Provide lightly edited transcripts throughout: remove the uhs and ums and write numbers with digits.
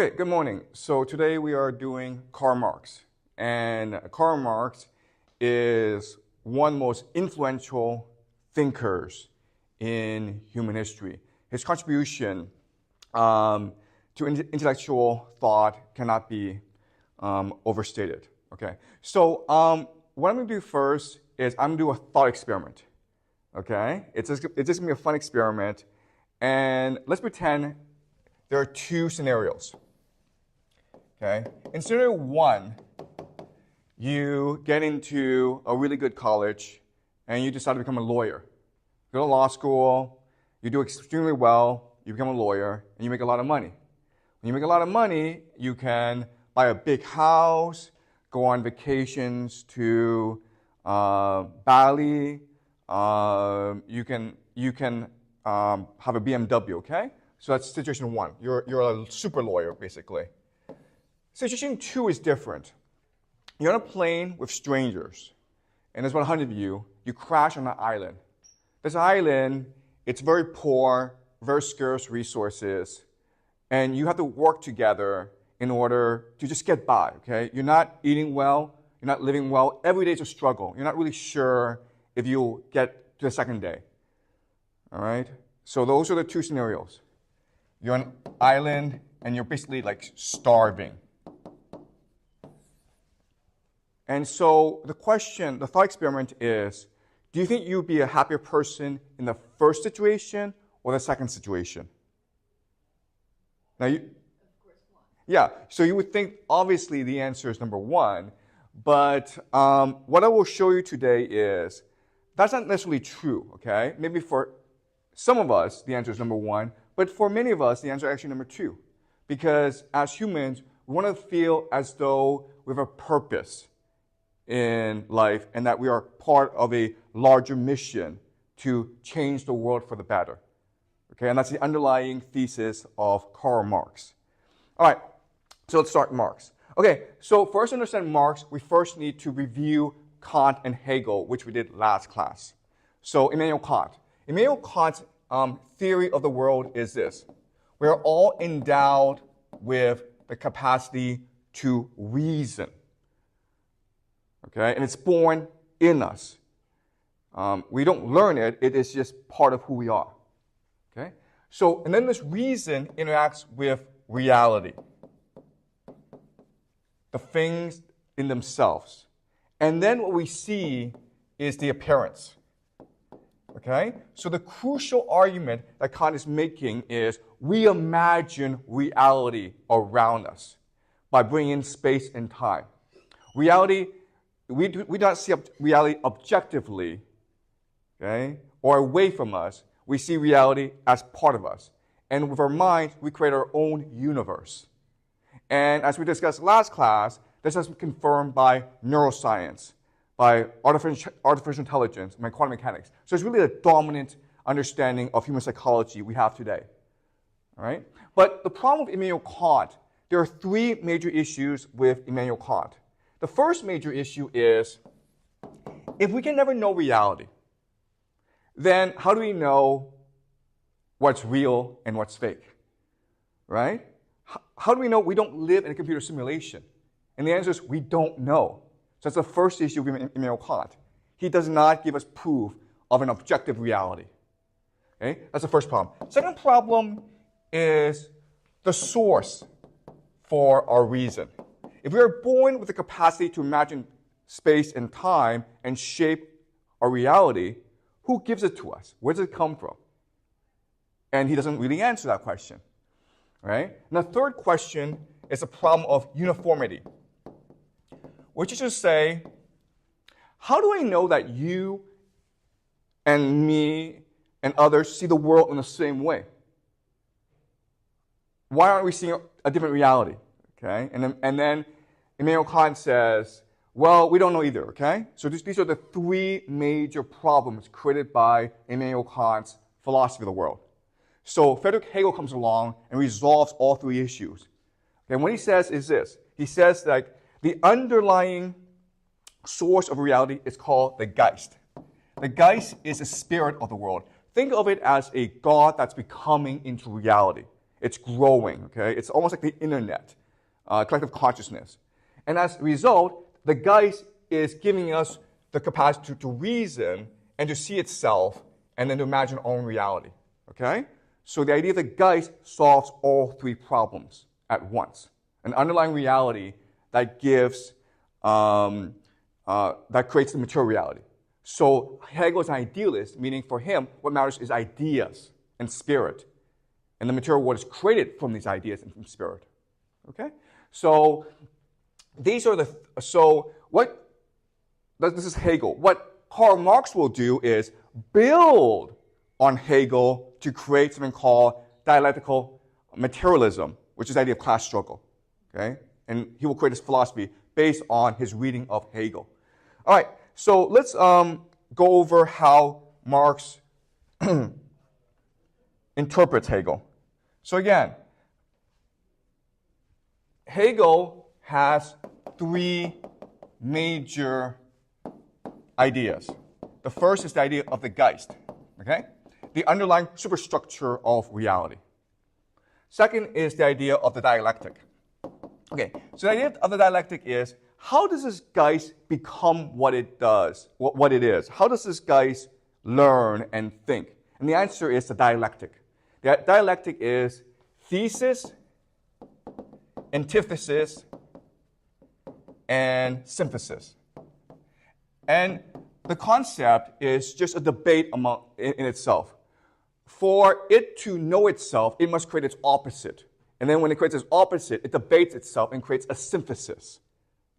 Okay, good morning. So today we are doing Karl Marx. And Karl Marx is one of the most influential thinkers in human history. His contribution to intellectual thought cannot be overstated. Okay, so what I'm going to do first is I'm going to do a thought experiment. Okay, it's just going to be a fun experiment. And let's pretend there are two scenarios. Okay. In scenario one, you get into a really good college and you decide to become a lawyer. You go to law school, you do extremely well, you become a lawyer, and you make a lot of money. When you make a lot of money, you can buy a big house, go on vacations to Bali, you can have a BMW, okay? So that's situation one. You're a super lawyer, basically. Situation two is different. You're on a plane with strangers, and there's about 100 of you. You crash on an island. This island, it's very poor, very scarce resources, and you have to work together in order to just get by, okay? You're not eating well, you're not living well. Every day is a struggle. You're not really sure if you'll get to the second day, all right? So those are the two scenarios. You're on an island, and you're basically like starving. And so the thought experiment is, do you think you'd be a happier person in the first situation or the second situation? Now Of course, one. Yeah, so you would think obviously the answer is number one, but what I will show you today is that's not necessarily true, okay? Maybe for some of us, the answer is number one, but for many of us, the answer is actually number two. Because as humans, we want to feel as though we have a purpose in life and that we are part of a larger mission to change the world for the better. Okay, and that's the underlying thesis of Karl Marx. All right, so let's start Marx. Okay, so first to understand Marx, we first need to review Kant and Hegel, which we did last class. So Immanuel Kant. Immanuel Kant's theory of the world is this. We are all endowed with the capacity to reason. Okay, and it's born in us. We don't learn it, it is just part of who we are. Okay? So, and then this reason interacts with reality. The things in themselves. And then what we see is the appearance. Okay? So the crucial argument that Kant is making is we imagine reality around us by bringing in space and time. Reality, we do not see reality objectively, okay, or away from us. We see reality as part of us. And with our minds, we create our own universe. And as we discussed last class, this has been confirmed by neuroscience, by artificial intelligence, and by quantum mechanics. So it's really the dominant understanding of human psychology we have today. All right? But the problem with Immanuel Kant, there are three major issues with Immanuel Kant. The first major issue is, if we can never know reality, then how do we know what's real and what's fake? Right? How do we know we don't live in a computer simulation? And the answer is we don't know. So that's the first issue with Immanuel Kant. He does not give us proof of an objective reality. Okay? That's the first problem. Second problem is the source for our reason. If we are born with the capacity to imagine space and time and shape our reality, who gives it to us? Where does it come from? And he doesn't really answer that question. Right? And the third question is the problem of uniformity, which is to say, how do I know that you and me and others see the world in the same way? Why aren't we seeing a different reality? Okay? And then Immanuel Kant says, well, we don't know either, okay? So these are the three major problems created by Immanuel Kant's philosophy of the world. So Friedrich Hegel comes along and resolves all three issues. And what he says is this. He says that the underlying source of reality is called the Geist. The Geist is the spirit of the world. Think of it as a God that's becoming into reality. It's growing, okay? It's almost like the internet, collective consciousness. And as a result, the Geist is giving us the capacity to reason and to see itself and then to imagine our own reality, okay? So the idea of the Geist solves all three problems at once. An underlying reality that gives, that creates the material reality. So Hegel is an idealist, meaning for him, what matters is ideas and spirit. And the material world is created from these ideas and from spirit. Okay? So these are this is Hegel. What Karl Marx will do is build on Hegel to create something called dialectical materialism, which is the idea of class struggle. Okay? And he will create his philosophy based on his reading of Hegel. All right, so let's go over how Marx interprets Hegel. So again, Hegel has three major ideas. The first is the idea of the Geist, okay? The underlying superstructure of reality. Second is the idea of the dialectic. Okay, so the idea of the dialectic is, how does this Geist become what it does, what it is? How does this Geist learn and think? And the answer is the dialectic. The dialectic is thesis, antithesis, and synthesis. And the concept is just a debate in itself. For it to know itself, it must create its opposite. And then when it creates its opposite, it debates itself and creates a synthesis.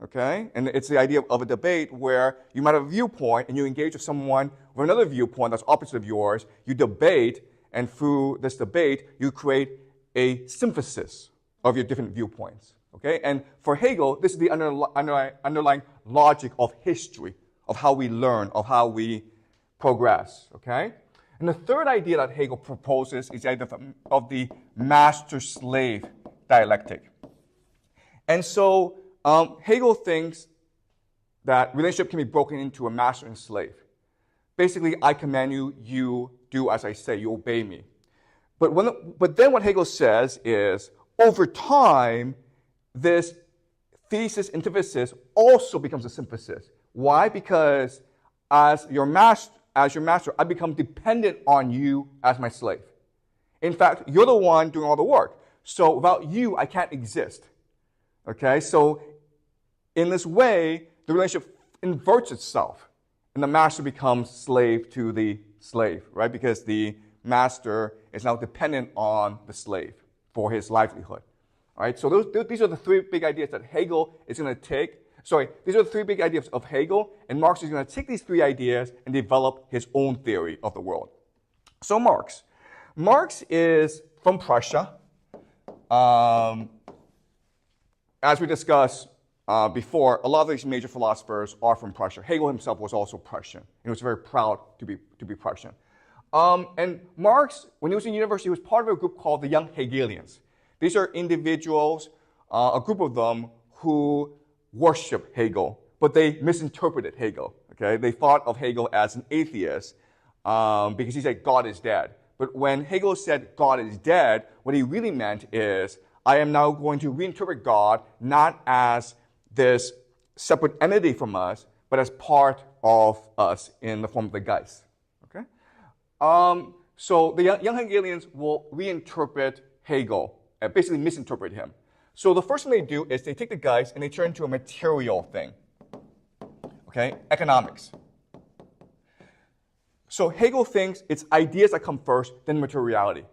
Okay? And it's the idea of a debate where you might have a viewpoint and you engage with someone with another viewpoint that's opposite of yours. You debate, and through this debate, you create a synthesis of your different viewpoints. Okay? And for Hegel, this is the underlying logic of history, of how we learn, of how we progress. Okay? And the third idea that Hegel proposes is the idea of the master-slave dialectic. And so Hegel thinks that relationship can be broken into a master and slave. Basically, I command you, you do as I say, you obey me. But then what Hegel says is, over time, this thesis, antithesis also becomes a synthesis. Why? Because as your master, I become dependent on you as my slave. In fact, you're the one doing all the work. So without you, I can't exist. Okay? So in this way, the relationship inverts itself, and the master becomes slave to the slave, right? Because the master is now dependent on the slave for his livelihood. All right? So these are the three big ideas that Hegel is going to take. These are the three big ideas of Hegel, and Marx is going to take these three ideas and develop his own theory of the world. So Marx is from Prussia. As we discussed before, a lot of these major philosophers are from Prussia. Hegel himself was also Prussian, and he was very proud to be Prussian. And Marx, when he was in university, he was part of a group called the Young Hegelians. These are individuals, a group of them, who worship Hegel, but they misinterpreted Hegel. Okay, they thought of Hegel as an atheist because he said God is dead. But when Hegel said God is dead, what he really meant is, I am now going to reinterpret God not as this separate entity from us, but as part of us in the form of the Geist. Okay, so the Young Hegelians will reinterpret Hegel, basically misinterpret him. So the first thing they do is they take the Geist and they turn it into a material thing. Okay, economics. So Hegel thinks it's ideas that come first, then materiality.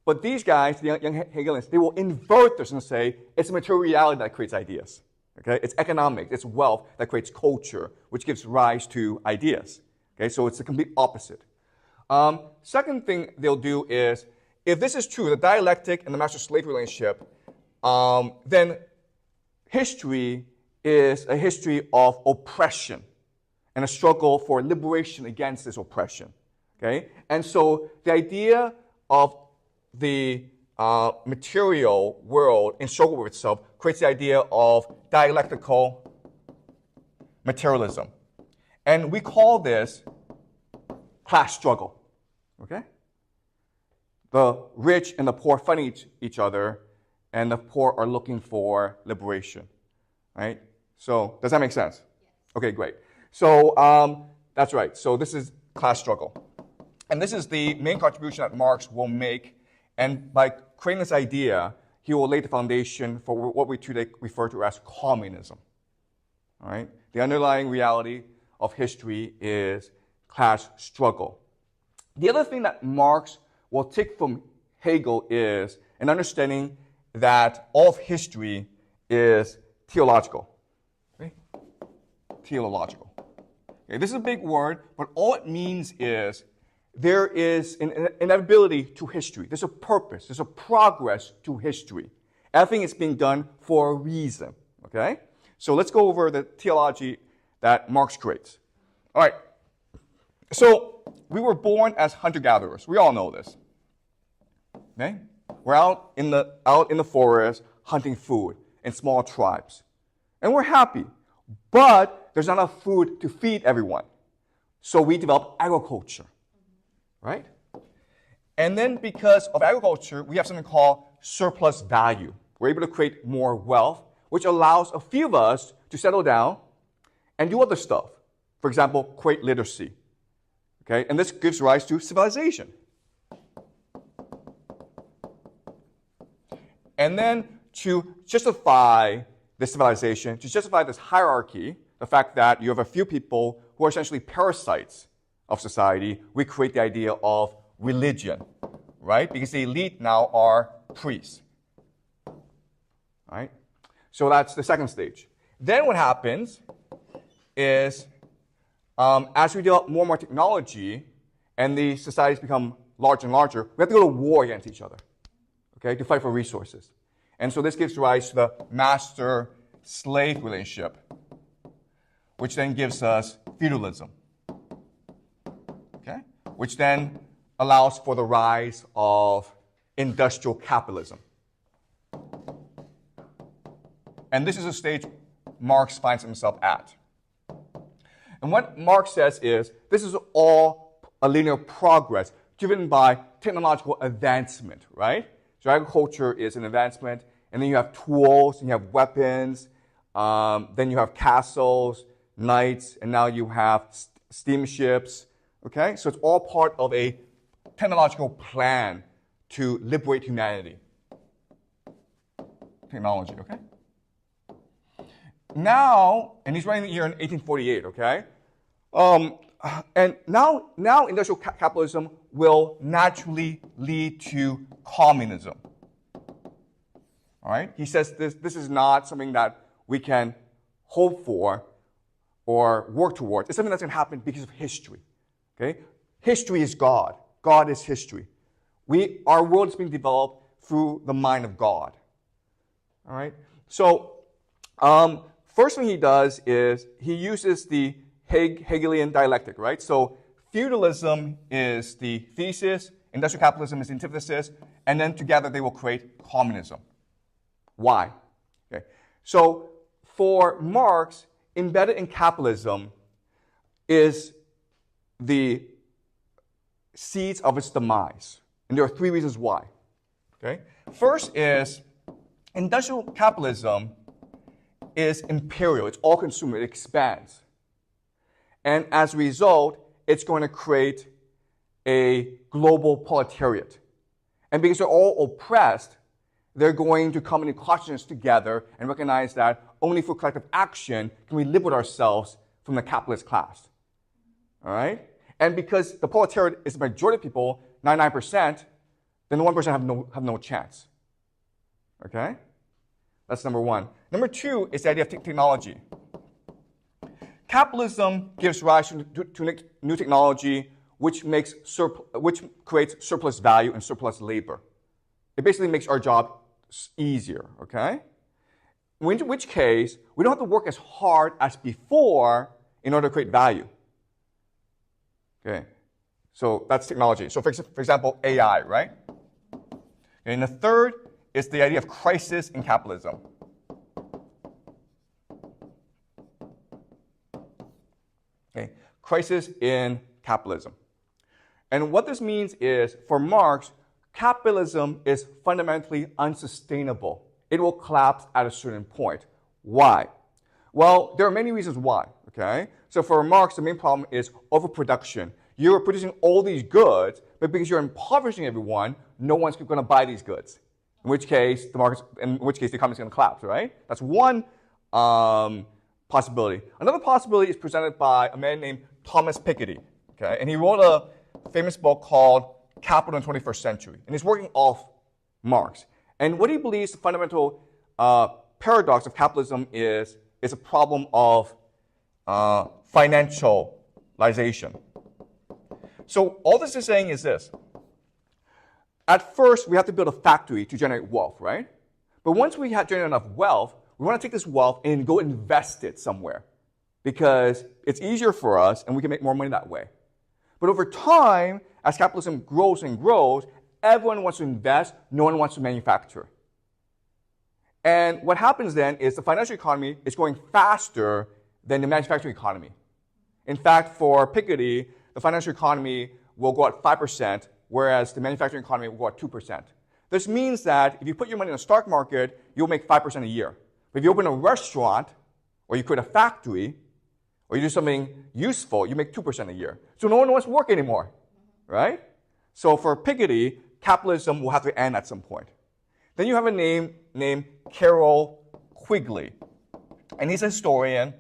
But these guys, the Young Hegelians, they will invert this and say it's materiality that creates ideas. Okay, it's economics, it's wealth that creates culture, which gives rise to ideas. Okay, so it's the complete opposite. Second thing they'll do is, if this is true, the dialectic and the master-slave relationship, then history is a history of oppression and a struggle for liberation against this oppression. Okay? And so the idea of the material world in struggle with itself creates the idea of dialectical materialism. And we call this class struggle. Okay? the rich and the poor fighting each other, and the poor are looking for liberation, right? So does that make sense? Yes. Okay, great. So that's right. So this is class struggle. And this is the main contribution that Marx will make. And by creating this idea, he will lay the foundation for what we today refer to as communism. All right? The underlying reality of history is class struggle. The other thing that Marx will take from Hegel is an understanding that all of history is teleological. Okay? Teleological. Okay, this is a big word, but all it means is there is an inevitability to history. There's a purpose. There's a progress to history. Everything is being done for a reason. Okay? So let's go over the theology that Marx creates. All right. So we were born as hunter-gatherers. We all know this. Okay? We're out in the forest hunting food in small tribes. And we're happy. But there's not enough food to feed everyone. So we develop agriculture. Right? And then because of agriculture, we have something called surplus value. We're able to create more wealth, which allows a few of us to settle down and do other stuff. For example, create literacy. Okay? And this gives rise to civilization. And then to justify this civilization, to justify this hierarchy, the fact that you have a few people who are essentially parasites of society, we create the idea of religion, right? Because the elite now are priests, right? So that's the second stage. Then what happens is as we develop more and more technology and the societies become larger and larger, we have to go to war against each other, okay, to fight for resources. And so this gives rise to the master-slave relationship, which then gives us feudalism. Okay? Which then allows for the rise of industrial capitalism. And this is a stage Marx finds himself at. And what Marx says is, this is all a linear progress driven by technological advancement, right? So agriculture is an advancement, and then you have tools, and you have weapons, then you have castles, knights, and now you have steamships. Okay? So it's all part of a technological plan to liberate humanity. Technology, okay? Now, and he's writing here in 1848, okay? And now industrial capitalism will naturally lead to communism. All right? He says this is not something that we can hope for or work towards. It's something that's going to happen because of history. Okay? History is God. God is history. Our world is being developed through the mind of God. All right? So, first thing he does is he uses the Hegelian dialectic, right? So, feudalism is the thesis, industrial capitalism is the antithesis, and then together they will create communism. Why? Okay. So, for Marx, embedded in capitalism is the seeds of its demise. And there are three reasons why. Okay? First is industrial capitalism is imperial. It's all-consuming. It expands. And as a result, it's going to create a global proletariat. And because they're all oppressed, they're going to come into consciousness together and recognize that only through collective action can we liberate ourselves from the capitalist class. All right? And because the proletariat is the majority of people, 99%, then the 1% have no chance. Okay? That's number one. Number two is the idea of technology. Capitalism gives rise to new technology which creates surplus value and surplus labor. It basically makes our job easier, okay? In which case, we don't have to work as hard as before in order to create value. Okay, so that's technology. So for example, AI, right? And the third is the idea of crisis in capitalism. Okay, crisis in capitalism. And what this means is, for Marx, capitalism is fundamentally unsustainable. It will collapse at a certain point. Why? Well, there are many reasons why, okay? So for Marx, the main problem is overproduction. You're producing all these goods, but because you're impoverishing everyone, no one's going to buy these goods. In which case, the economy is going to collapse, right? That's one possibility. Another possibility is presented by a man named Thomas Piketty, okay? And he wrote a famous book called Capital in the 21st Century. And he's working off Marx. And what he believes the fundamental paradox of capitalism is a problem of financialization. So all this is saying is this. At first, we have to build a factory to generate wealth, right? But once we have generated enough wealth, we want to take this wealth and go invest it somewhere because it's easier for us and we can make more money that way. But over time, as capitalism grows and grows, everyone wants to invest, no one wants to manufacture. And what happens then is the financial economy is growing faster than the manufacturing economy. In fact, for Piketty, the financial economy will go at 5%, whereas the manufacturing economy will go at 2%. This means that if you put your money in the stock market, you'll make 5% a year. But if you open a restaurant, or you create a factory, or you do something useful, you make 2% a year. So no one wants to work anymore, right? So for Piketty, capitalism will have to end at some point. Then you have a name named Karl Quigley. And he's a historian.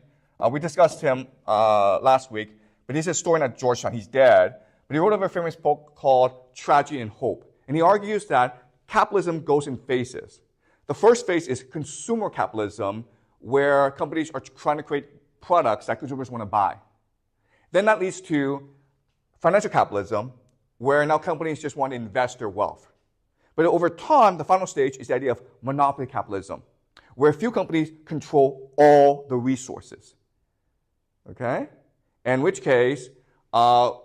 We discussed him last week, but he's a historian at Georgetown. He's dead. But he wrote a very famous book called Tragedy and Hope. And he argues that capitalism goes in phases. The first phase is consumer capitalism, where companies are trying to create products that consumers want to buy. Then that leads to financial capitalism, where now companies just want to invest their wealth. But over time, the final stage is the idea of monopoly capitalism, where a few companies control all the resources. Okay? In which case,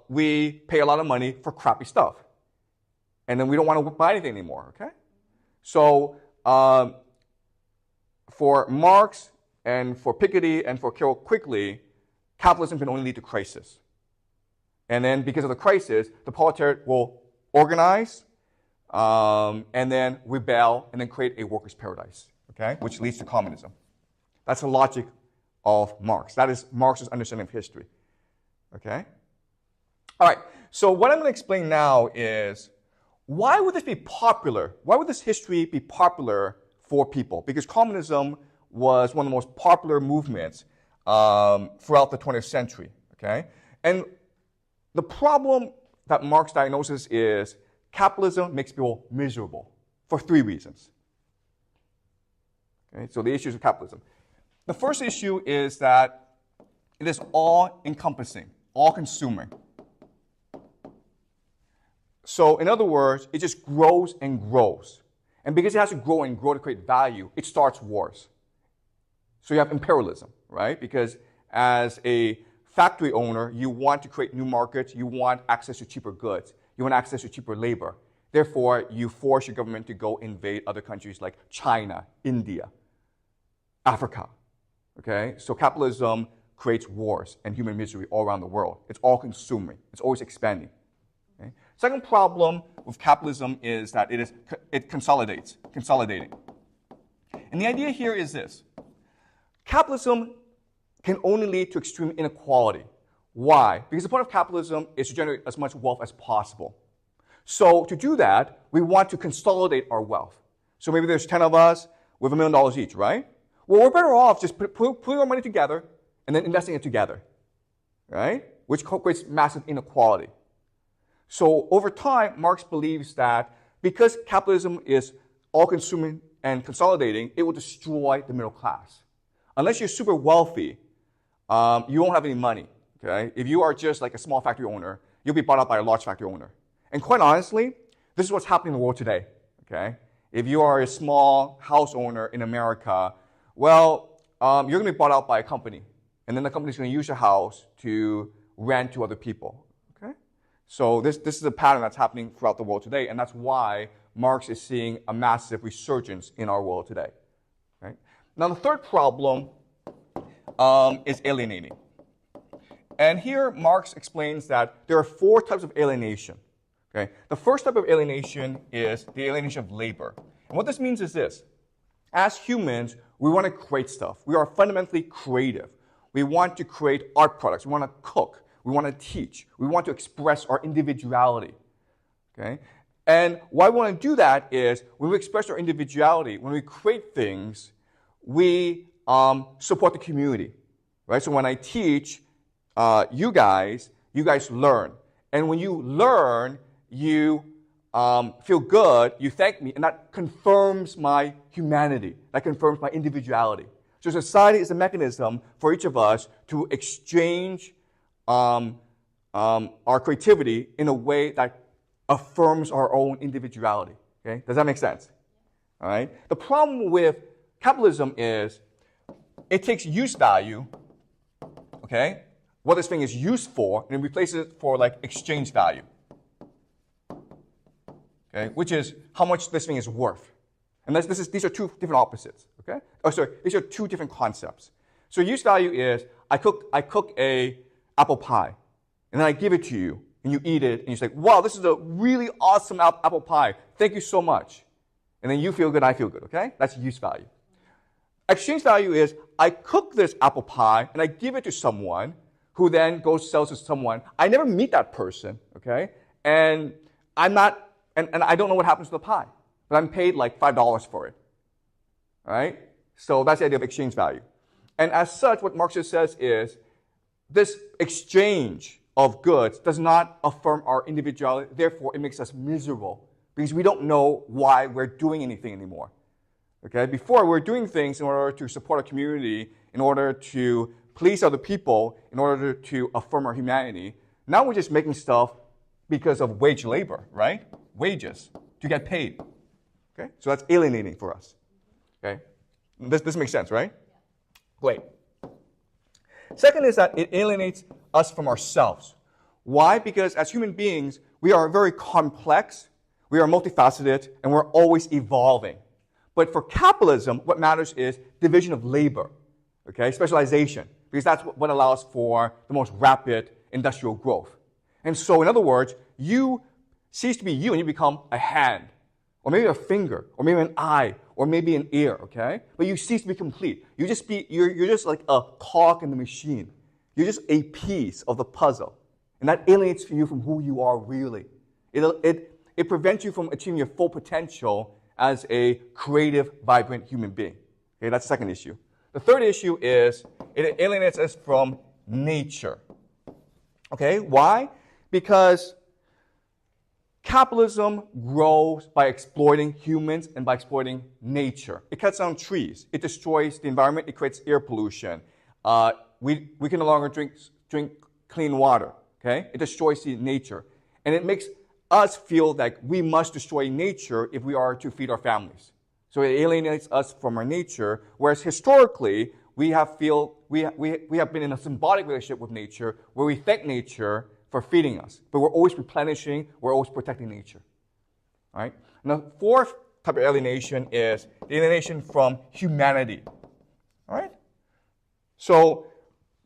we pay a lot of money for crappy stuff. And then we don't want to buy anything anymore. Okay? So for Marx and for Piketty and for Karl Quigley, capitalism can only lead to crisis. And then because of the crisis, the proletariat will organize and then rebel and then create a workers' paradise, okay, which leads to communism. That's the logic of Marx. That is Marx's understanding of history, okay? All right, so what I'm going to explain now is why would this be popular? Why would this history be popular for people? Because communism was one of the most popular movements throughout the 20th century, okay? And the problem that Marx diagnoses is capitalism makes people miserable for three reasons. Okay, so the issues of capitalism. The first issue is that it is all-encompassing, all-consuming. So in other words, it just grows and grows. And because it has to grow and grow to create value, it starts wars. So you have imperialism, right? Because as a factory owner, you want to create new markets, you want access to cheaper goods, you want access to cheaper labor. Therefore, you force your government to go invade other countries like China, India, Africa. Okay? So capitalism creates wars and human misery all around the world. It's all consuming. It's always expanding. Okay? Second problem with capitalism is that it consolidating. And the idea here is this. Capitalism can only lead to extreme inequality. Why? Because the point of capitalism is to generate as much wealth as possible. So to do that, we want to consolidate our wealth. So maybe there's 10 of us with $1 million each, right? Well, we're better off just putting our money together and then investing it together, right? Which creates massive inequality. So over time, Marx believes that because capitalism is all-consuming and consolidating, it will destroy the middle class. Unless you're super wealthy, you won't have any money. Okay? If you are just like a small factory owner, you'll be bought out by a large factory owner. And quite honestly, this is what's happening in the world today. Okay? If you are a small house owner in America, well, you're going to be bought out by a company. And then the company's going to use your house to rent to other people. Okay? So this is a pattern that's happening throughout the world today. And that's why Marx is seeing a massive resurgence in our world today. Right? Now, the third problem is alienating. And here, Marx explains that there are 4 types of alienation. Okay? The first type of alienation is the alienation of labor. And what this means is this. As humans, we want to create stuff. We are fundamentally creative. We want to create art products. We want to cook. We want to teach. We want to express our individuality. Okay? And why we want to do that is when we express our individuality, when we create things, we support the community. Right? So when I teach you guys learn. And when you learn, you feel good, you thank me, and that confirms my humanity. That confirms my individuality. So society is a mechanism for each of us to exchange our creativity in a way that affirms our own individuality. Okay? Does that make sense? All right? The problem with capitalism is it takes use value, okay, what this thing is used for, and it replaces it for like exchange value. Okay, which is how much this thing is worth. And these are two different opposites. Okay? Oh, sorry, these are two different concepts. So use value is I cook a apple pie, and then I give it to you, and you eat it, and you say, wow, this is a really awesome apple pie. Thank you so much. And then you feel good, I feel good. Okay? That's use value. Exchange value is I cook this apple pie, and I give it to someone who then goes sells to someone. I never meet that person. Okay? And I'm not. And I don't know what happens to the pie, but I'm paid like $5 for it. All right? So that's the idea of exchange value. And as such, what Marx says is this exchange of goods does not affirm our individuality. Therefore, it makes us miserable because we don't know why we're doing anything anymore. Okay? Before, we were doing things in order to support our community, in order to please other people, in order to affirm our humanity. Now we're just making stuff because of wage labor, right? Wages to get paid. Okay? So that's alienating for us. Okay? This makes sense, right? Great. Second is that it alienates us from ourselves. Why? Because as human beings, we are very complex, we are multifaceted, and we're always evolving. But for capitalism, what matters is division of labor, okay? Specialization, because that's what allows for the most rapid industrial growth. And so, in other words, you cease to be you and you become a hand, or maybe a finger, or maybe an eye, or maybe an ear, okay? But you cease to be complete. You're just like a cog in the machine. You're just a piece of the puzzle. And that alienates you from who you are really. It prevents you from achieving your full potential as a creative, vibrant human being. Okay, that's the second issue. The third issue is it alienates us from nature. Okay, why? Because capitalism grows by exploiting humans and by exploiting nature. It cuts down trees. It destroys the environment. It creates air pollution. We can no longer drink clean water. Okay? It destroys the nature. And it makes us feel like we must destroy nature if we are to feed our families. So it alienates us from our nature, whereas historically, we have been in a symbiotic relationship with nature where we thank nature for feeding us. But we're always replenishing, we're always protecting nature. All right? And the fourth type of alienation is the alienation from humanity. All right? So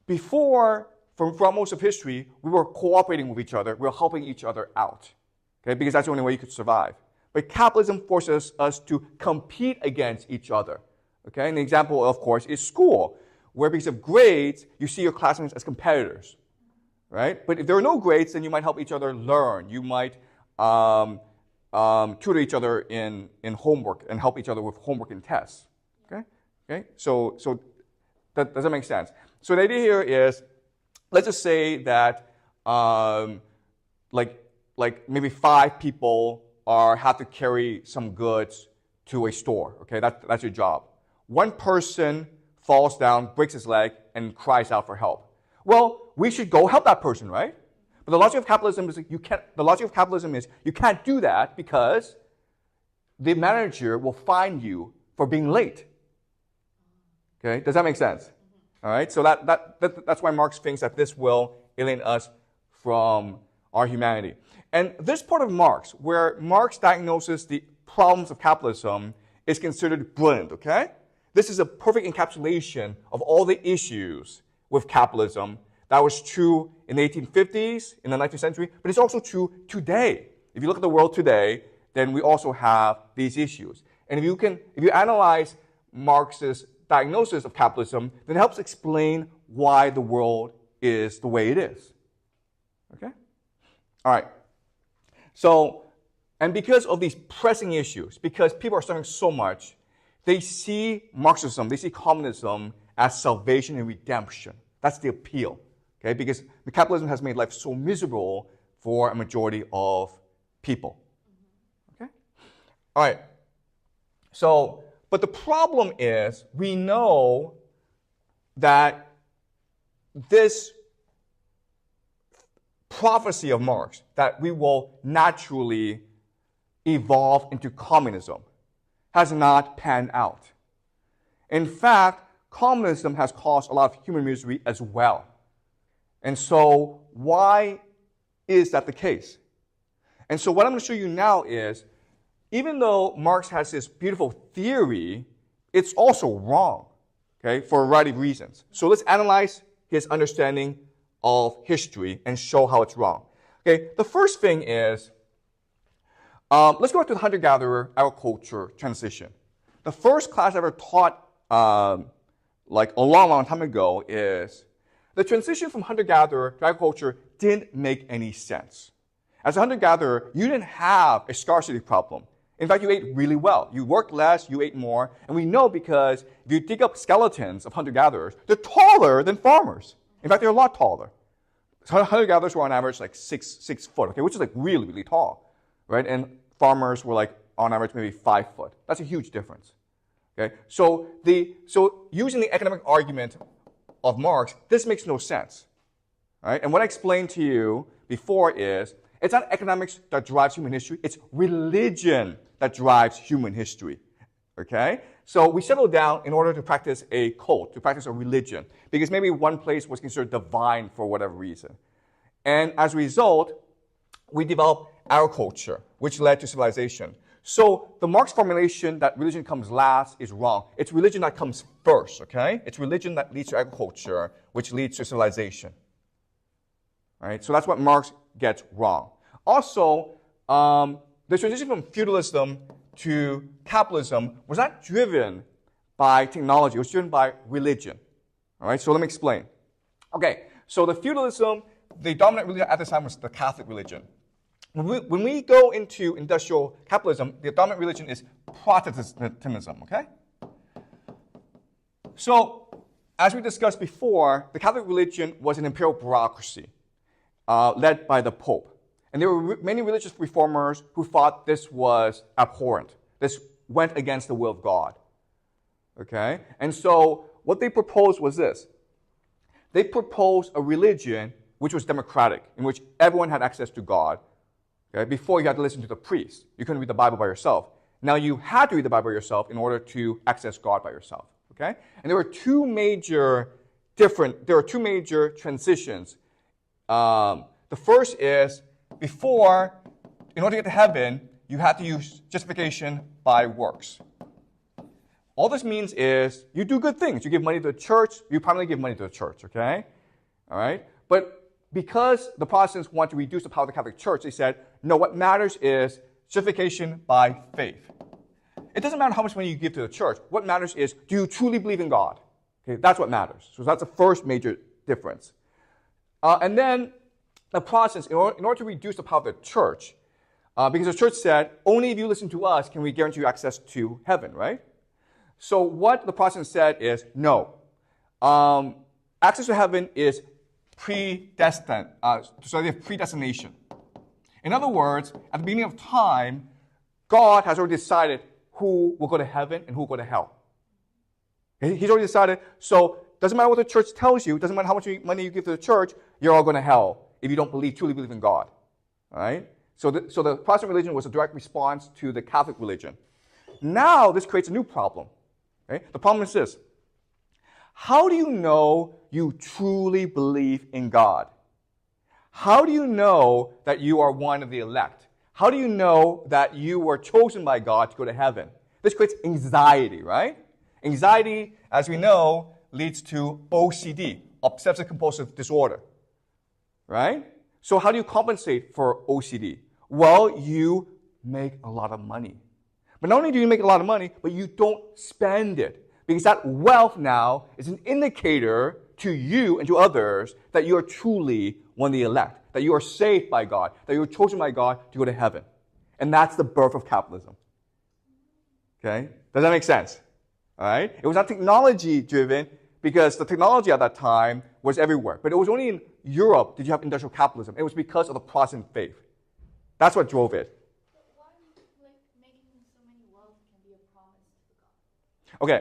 before, for most of history, we were cooperating with each other, we were helping each other out. Okay? Because that's the only way you could survive. But capitalism forces us to compete against each other. Okay? And the example, of course, is school, where because of grades, you see your classmates as competitors. Right? But if there are no grades, then you might help each other learn. You might tutor each other in homework and help each other with homework and tests. Okay? Okay? So that does that make sense? So the idea here is, let's just say that like maybe 5 people have to carry some goods to a store. Okay, that's your job. One person falls down, breaks his leg, and cries out for help. Well, we should go help that person, right? But the logic of capitalism is you can't do that because the manager will fine you for being late. Okay, does that make sense? All right, so that's why Marx thinks that this will alienate us from our humanity. And this part of Marx, where Marx diagnoses the problems of capitalism, is considered brilliant, okay? This is a perfect encapsulation of all the issues with capitalism. That was true in the 1850s, in the 19th century, but it's also true today. If you look at the world today, then we also have these issues. And if you analyze Marx's diagnosis of capitalism, then it helps explain why the world is the way it is. Okay? All right. So, and because of these pressing issues, because people are suffering so much, they see Marxism, they see communism as salvation and redemption. That's the appeal. Okay? Because the capitalism has made life so miserable for a majority of people. Okay? All right. So, but the problem is, we know that this prophecy of Marx, that we will naturally evolve into communism, has not panned out. In fact, communism has caused a lot of human misery as well. And so, why is that the case? And so what I'm going to show you now is, even though Marx has this beautiful theory, it's also wrong, okay, for a variety of reasons. So let's analyze his understanding of history and show how it's wrong. Okay, the first thing is, let's go back to the hunter-gatherer agriculture transition. The first class I ever taught, like a long, long time ago, is the transition from hunter-gatherer to agriculture didn't make any sense. As a hunter-gatherer, you didn't have a scarcity problem. In fact, you ate really well. You worked less, you ate more. And we know because if you dig up skeletons of hunter-gatherers, they're taller than farmers. In fact, they're a lot taller. So hunter-gatherers were on average like 6 foot, okay, which is like really, really tall, right? And farmers were like on average maybe 5 foot. That's a huge difference. Okay? So using the economic argument of Marx, this makes no sense. Right? And what I explained to you before is, it's not economics that drives human history, it's religion that drives human history. Okay? So we settled down in order to practice a cult, to practice a religion, because maybe one place was considered divine for whatever reason. And as a result, we developed agriculture, which led to civilization. So the Marx formulation that religion comes last is wrong. It's religion that comes first, okay? It's religion that leads to agriculture, which leads to civilization. All right? So that's what Marx gets wrong. Also, the transition from feudalism to capitalism was not driven by technology. It was driven by religion. All right? So let me explain. Okay, so the feudalism, the dominant religion at this time was the Catholic religion. When we go into industrial capitalism, the dominant religion is Protestantism, okay? So, as we discussed before, the Catholic religion was an imperial bureaucracy led by the Pope. And there were many religious reformers who thought this was abhorrent. This went against the will of God, okay? And so, what they proposed was this. They proposed a religion which was democratic, in which everyone had access to God. Okay? Before, you had to listen to the priest. You couldn't read the Bible by yourself. Now you had to read the Bible by yourself in order to access God by yourself. Okay? And there were two major transitions. The first is, before, in order to get to heaven, you had to use justification by works. All this means is, you do good things. You give money to the church. You primarily give money to the church, okay? All right? But because the Protestants want to reduce the power of the Catholic Church, they said, no, what matters is justification by faith. It doesn't matter how much money you give to the church. What matters is, do you truly believe in God? Okay, that's what matters. So that's the first major difference. And then the Protestants, in order to reduce the power of the church, because the church said, only if you listen to us can we guarantee you access to heaven, right? So what the Protestants said is, no. Access to heaven is predestined, so they have predestination. In other words, at the beginning of time, God has already decided who will go to heaven and who will go to hell. He's already decided, so it doesn't matter what the church tells you, it doesn't matter how much money you give to the church, you're all going to hell if you don't truly believe in God. All right? So the Protestant religion was a direct response to the Catholic religion. Now this creates a new problem. Okay? The problem is this. How do you know you truly believe in God? How do you know that you are one of the elect? How do you know that you were chosen by God to go to heaven? This creates anxiety, right? Anxiety, as we know, leads to OCD, obsessive compulsive disorder, right? So how do you compensate for OCD? Well, you make a lot of money. But not only do you make a lot of money, but you don't spend it. Because that wealth now is an indicator to you and to others that you are truly one of the elect, that you are saved by God, that you are chosen by God to go to heaven. And that's the birth of capitalism. Okay? Does that make sense? All right? It was not technology-driven because the technology at that time was everywhere. But it was only in Europe did you have industrial capitalism. It was because of the Protestant faith. That's what drove it. But why making so many wealth can be a promise to God?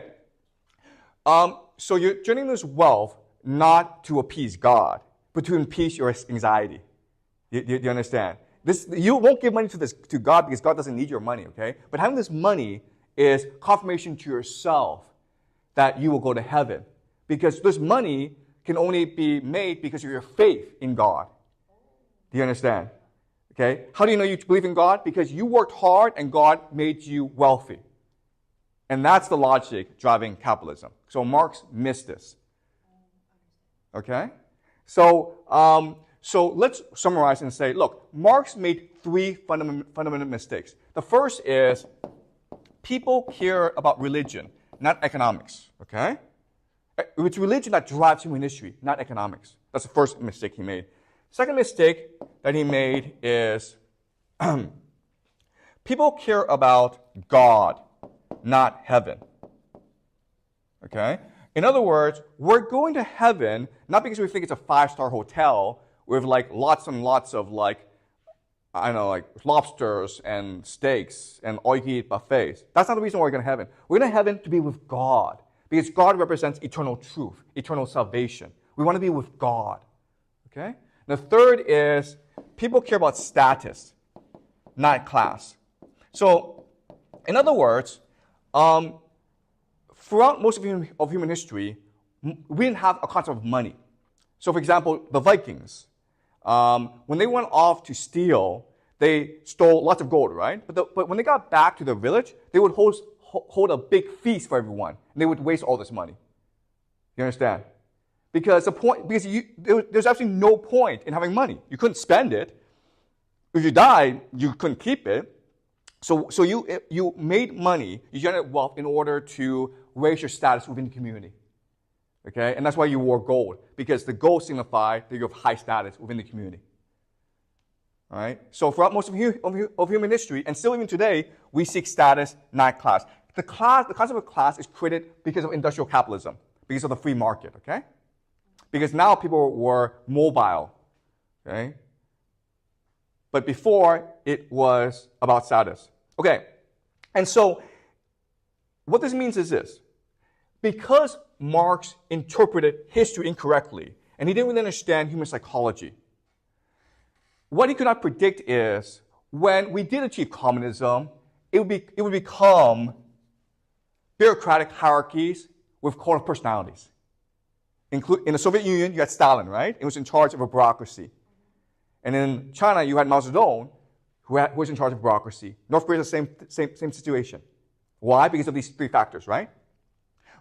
Okay. So you're generating this wealth not to appease God, but to appease your anxiety. You understand? You won't give money to God because God doesn't need your money, okay? But having this money is confirmation to yourself that you will go to heaven. Because this money can only be made because of your faith in God. Do you understand? Okay? How do you know you believe in God? Because you worked hard and God made you wealthy. And that's the logic driving capitalism. So Marx missed this. Okay? So let's summarize and say, look, Marx made three fundamental mistakes. The first is people care about religion, not economics. Okay? It's religion that drives human history, not economics. That's the first mistake he made. Second mistake that he made is people care about God, not heaven. Okay? In other words, we're going to heaven not because we think it's a 5-star hotel with lots and lots of lobsters and steaks and all-you-can-eat buffets. That's not the reason why we're going to heaven. We're going to heaven to be with God because God represents eternal truth, eternal salvation. We want to be with God. Okay? The third is people care about status, not class. So, in other words, throughout most of human history, we didn't have a concept of money. So, for example, the Vikings, when they went off to steal, they stole lots of gold, right? But when they got back to their village, they would hold a big feast for everyone, and they would waste all this money. You understand? Because there's absolutely no point in having money. You couldn't spend it. If you died, you couldn't keep it. So you made money, you generated wealth in order to raise your status within the community. Okay? And that's why you wore gold, because the gold signified that you have high status within the community. All right? So throughout most of human history, and still even today, we seek status, not class. The concept of class is created because of industrial capitalism, because of the free market, okay? Because now people were mobile, okay? But before, it was about status. Okay, and so what this means is this. Because Marx interpreted history incorrectly, and he didn't really understand human psychology, what he could not predict is when we did achieve communism, it would become bureaucratic hierarchies with cult of personalities. In the Soviet Union, you had Stalin, right? He was in charge of a bureaucracy. And in China, you had Mao Zedong, who was in charge of bureaucracy. North Korea is the same situation. Why? Because of these three factors, right?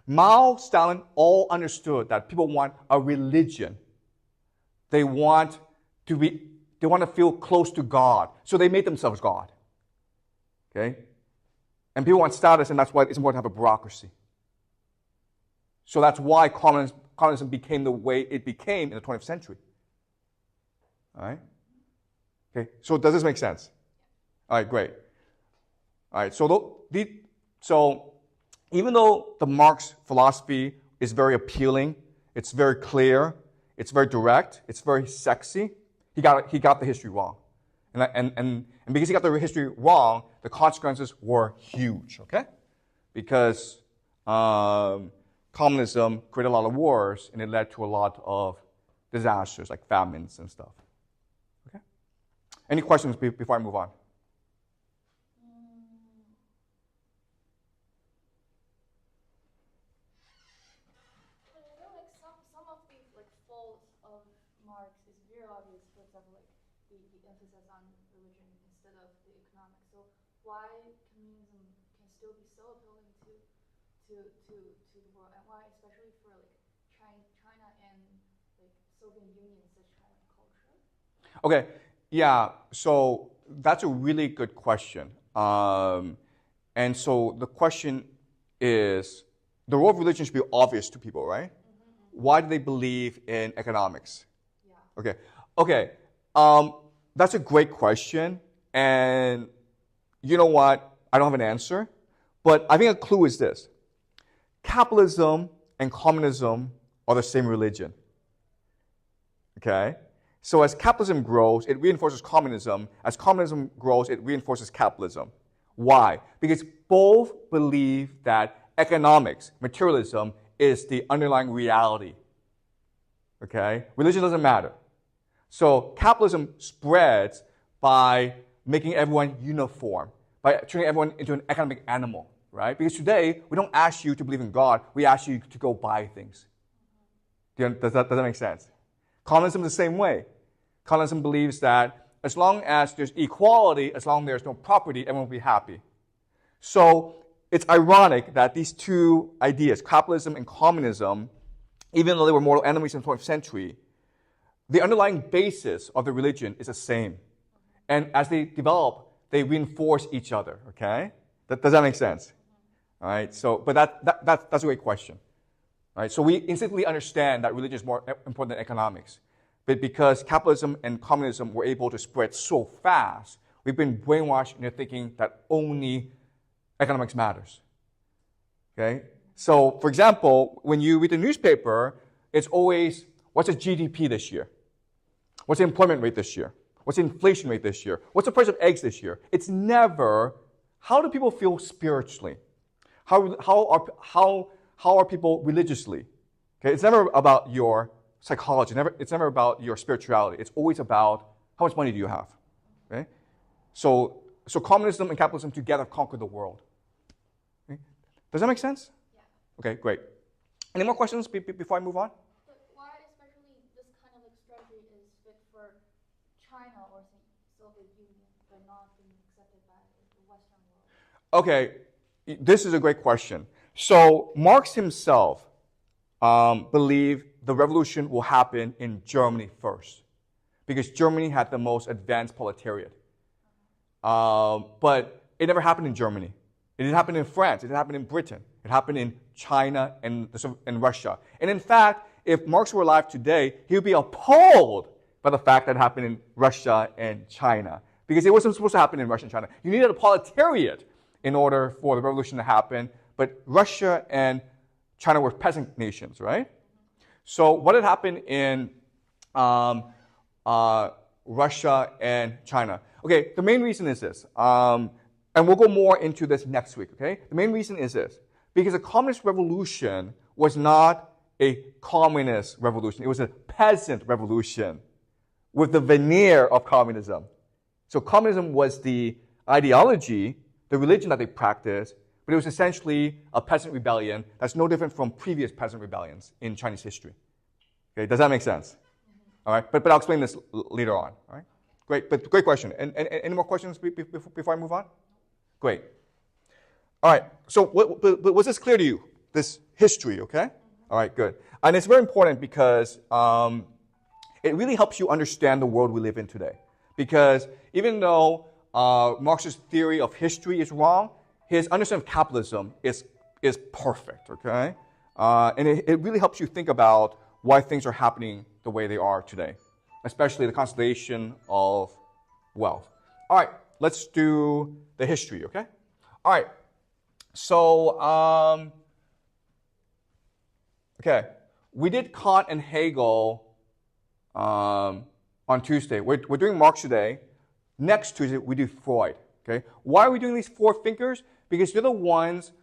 Mao, Stalin all understood that people want a religion. They want to feel close to God. So they made themselves God. Okay? And people want status, and that's why it's important to have a bureaucracy. So that's why communism became the way it became in the 20th century. All right? Okay, so does this make sense? All right, great. All right, so even though the Marx philosophy is very appealing, it's very clear, it's very direct, it's very sexy, he got the history wrong. And because he got the history wrong, the consequences were huge, okay? Because communism created a lot of wars, and it led to a lot of disasters like famines and stuff. Okay? Any questions before I move on? Some of the faults of Marx is very obvious. For example, the emphasis on religion instead of the economics. So why communism can still be so appealing to the world, and why, especially for China and Soviet Union, such kind of culture? Okay, yeah. So that's a really good question. And so the question is, the role of religion should be obvious to people, right? Why do they believe in economics? Yeah. Okay. That's a great question. And you know what? I don't have an answer. But I think a clue is this. Capitalism and communism are the same religion. Okay? So as capitalism grows, it reinforces communism. As communism grows, it reinforces capitalism. Why? Because both believe that economics, materialism, is the underlying reality. Okay? Religion doesn't matter. So capitalism spreads by making everyone uniform, by turning everyone into an economic animal, right? Because today, we don't ask you to believe in God, we ask you to go buy things. Does that make sense? Communism is the same way. Communism believes that as long as there's equality, as long as there's no property, everyone will be happy. So it's ironic that these two ideas, capitalism and communism, even though they were mortal enemies in the 20th century, the underlying basis of the religion is the same. And as they develop, they reinforce each other, okay? Does that make sense? All right, so, but that's a great question. All right, so we instantly understand that religion is more important than economics. But because capitalism and communism were able to spread so fast, we've been brainwashed into thinking that only economics matters. Okay? So, for example, when you read the newspaper, it's always, what's the GDP this year? What's the employment rate this year? What's the inflation rate this year? What's the price of eggs this year? It's never, how do people feel spiritually? How are people religiously? Okay, it's never about your psychology. It's never about your spirituality. It's always about how much money do you have. Okay? So communism and capitalism together conquer the world. Okay? Does that make sense? Yeah. Okay, great. Any more questions before I move on? But why especially this kind of like strategy is fit for China or Soviet Union, but not being accepted by the Western world? Okay, this is a great question. So Marx himself believed the revolution will happen in Germany first, because Germany had the most advanced proletariat. But it never happened in Germany. It didn't happen in France. It didn't happen in Britain. It happened in China and Russia. And in fact, if Marx were alive today, he would be appalled by the fact that it happened in Russia and China, because it wasn't supposed to happen in Russia and China. You needed a proletariat in order for the revolution to happen, but Russia and China were peasant nations, right? So what had happened in Russia and China? Okay, the main reason is this, and we'll go more into this next week, okay? The main reason is this, because the communist revolution was not a communist revolution. It was a peasant revolution with the veneer of communism. So communism was the ideology, the religion that they practiced, but it was essentially a peasant rebellion that's no different from previous peasant rebellions in Chinese history. Okay, does that make sense? All right, but I'll explain this later on. All right, great, but great question. And any more questions before I move on? Great. All right, so was this clear to you, this history, okay? All right, good. And it's very important because it really helps you understand the world we live in today. Because even though Marx's theory of history is wrong, his understanding of capitalism is perfect, okay? And it really helps you think about why things are happening the way they are today, especially the constellation of wealth. All right, let's do the history, okay? All right, so, okay, we did Kant and Hegel on Tuesday. We're doing Marx today. Next Tuesday, we do Freud, okay? Why are we doing these four thinkers? Because they're the ones,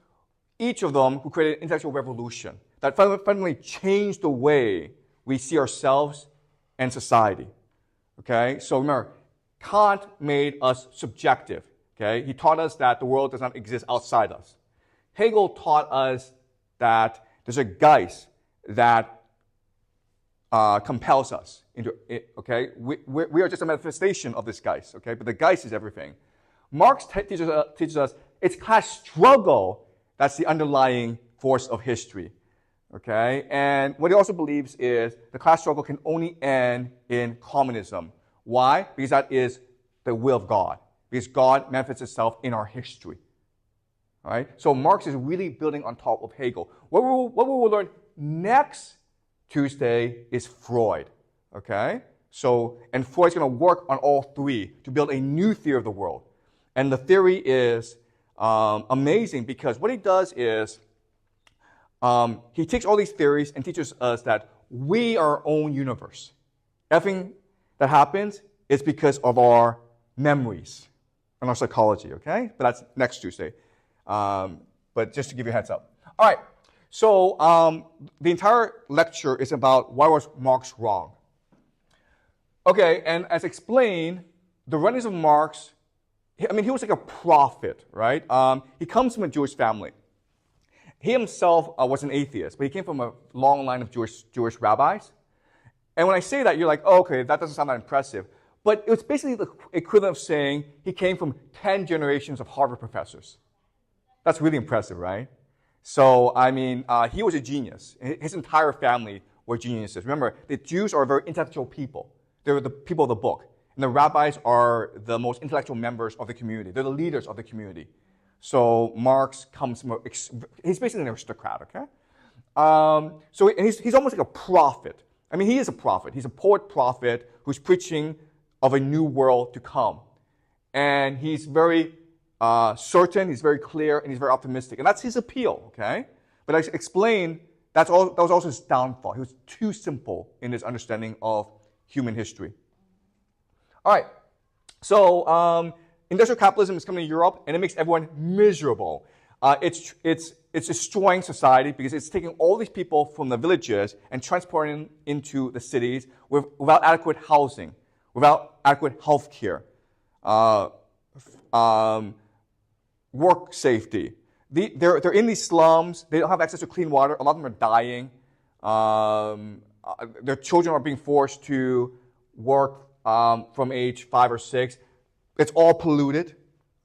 each of them, who created an intellectual revolution that fundamentally changed the way we see ourselves and society, okay? So remember, Kant made us subjective, okay? He taught us that the world does not exist outside us. Hegel taught us that there's a Geist that compels us into it, okay? We are just a manifestation of this Geist, okay? But the Geist is everything. Marx teaches us it's class struggle that's the underlying force of history, okay? And what he also believes is the class struggle can only end in communism. Why? Because that is the will of God, because God manifests itself in our history. All right? So Marx is really building on top of Hegel. What we will learn next Tuesday is Freud. Okay? So, and Freud's going to work on all three to build a new theory of the world. And the theory is amazing because what he does is he takes all these theories and teaches us that we are our own universe. Everything that happens is because of our memories and our psychology, okay? But that's next Tuesday. But just to give you a heads up. All right, so the entire lecture is about why was Marx wrong. Okay, and as explained, the runnings of Marx, I mean, he was like a prophet, right? He comes from a Jewish family. He himself was an atheist, but he came from a long line of Jewish rabbis. And when I say that, you're like, oh, okay, that doesn't sound that impressive. But it was basically the equivalent of saying he came from 10 generations of Harvard professors. That's really impressive, right? So, I mean, he was a genius. His entire family were geniuses. Remember, the Jews are very intellectual people. They're the people of the book. And the rabbis are the most intellectual members of the community. They're the leaders of the community. So Marx comes from, he's basically an aristocrat, okay? So he's almost like a prophet. I mean, he is a prophet. He's a poet prophet who's preaching of a new world to come. And he's very certain, he's very clear, and he's very optimistic. And that's his appeal, okay? But as I explained, that was also his downfall. He was too simple in his understanding of human history. All right, so industrial capitalism is coming to Europe, and it makes everyone miserable. It's destroying society because it's taking all these people from the villages and transporting them into the cities without adequate housing, without adequate health care, work safety. They're in these slums. They don't have access to clean water. A lot of them are dying. Their children are being forced to work from age 5 or 6. It's all polluted,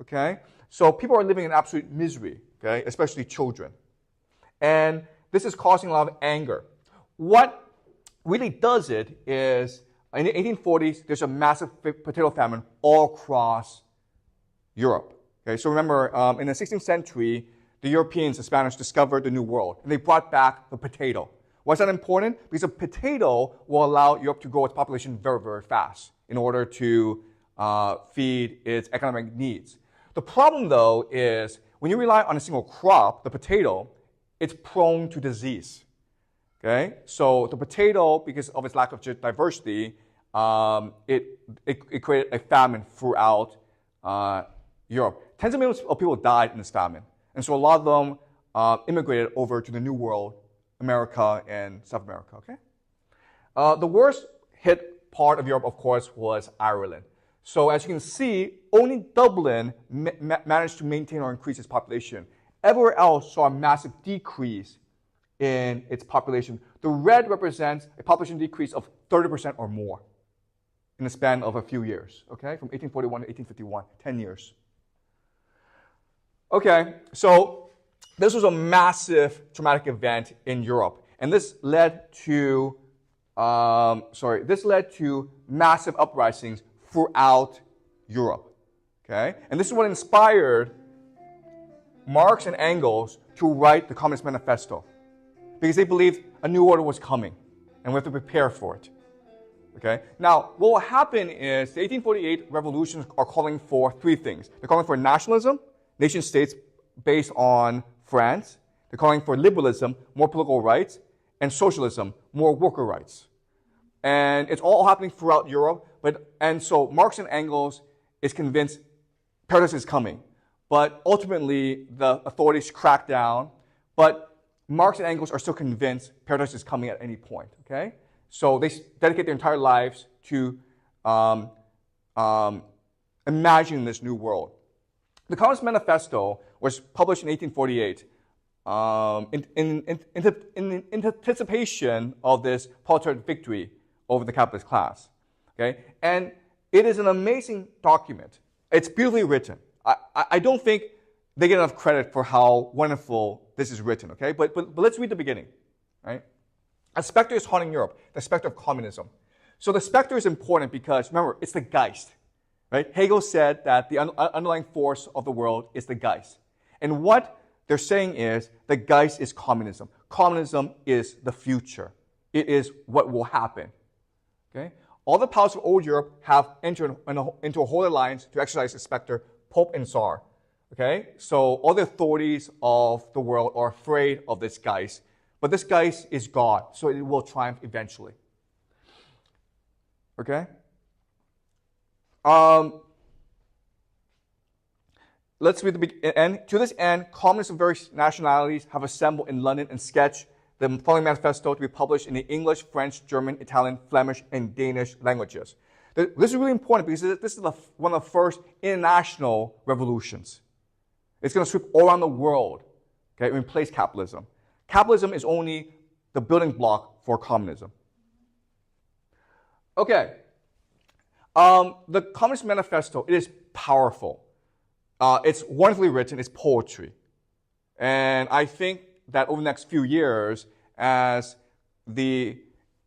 okay? So people are living in absolute misery, okay, especially children. And this is causing a lot of anger. What really does it is, in the 1840s, there's a massive potato famine all across Europe. Okay, so remember, in the 16th century, the Europeans, the Spanish, discovered the New World, and they brought back the potato. Why is that important? Because a potato will allow Europe to grow its population very, very fast in order to feed its economic needs. The problem, though, is when you rely on a single crop, the potato, it's prone to disease. Okay, so the potato, because of its lack of diversity, it created a famine throughout Europe. Tens of millions of people died in this famine, and so a lot of them immigrated over to the New World, America and South America. Okay, the worst hit part of Europe, of course, was Ireland. So as you can see, only Dublin managed to maintain or increase its population. Everywhere else saw a massive decrease in its population. The red represents a population decrease of 30% or more in the span of a few years, okay? From 1841 to 1851, 10 years. Okay, so this was a massive traumatic event in Europe. And this led to, massive uprisings throughout Europe, okay? And this is what inspired Marx and Engels to write the Communist Manifesto, because they believed a new order was coming, and we have to prepare for it, okay? Now, what will happen is the 1848 revolutions are calling for three things. They're calling for nationalism, nation states based on France. They're calling for liberalism, more political rights, and socialism, more worker rights. And it's all happening throughout Europe. And so Marx and Engels is convinced paradise is coming. But ultimately, the authorities crack down. But Marx and Engels are still convinced paradise is coming at any point. Okay? So they dedicate their entire lives to imagining this new world. The Communist Manifesto was published in 1848 in anticipation of this proletariat victory over the capitalist class. Okay? And it is an amazing document. It's beautifully written. I don't think they get enough credit for how wonderful this is written, okay? But let's read the beginning, right? A specter is haunting Europe, the specter of communism. So the specter is important because, remember, it's the Geist, Right? Hegel said that the underlying force of the world is the Geist. And what they're saying is the Geist is communism. Communism is the future. It is what will happen. Okay? All the powers of old Europe have entered into a holy alliance to exercise the specter, Pope and Tsar. Okay? So all the authorities of the world are afraid of this Geist. But this Geist is God, so it will triumph eventually. Okay? Let's read the end. To this end, communists of various nationalities have assembled in London and sketched the following manifesto to be published in the English, French, German, Italian, Flemish, and Danish languages. This is really important because this is one of the first international revolutions. It's going to sweep all around the world, okay, and replace capitalism. Capitalism is only the building block for communism. Okay. The Communist Manifesto, it is powerful. It's wonderfully written. It's poetry. And I think that over the next few years, as the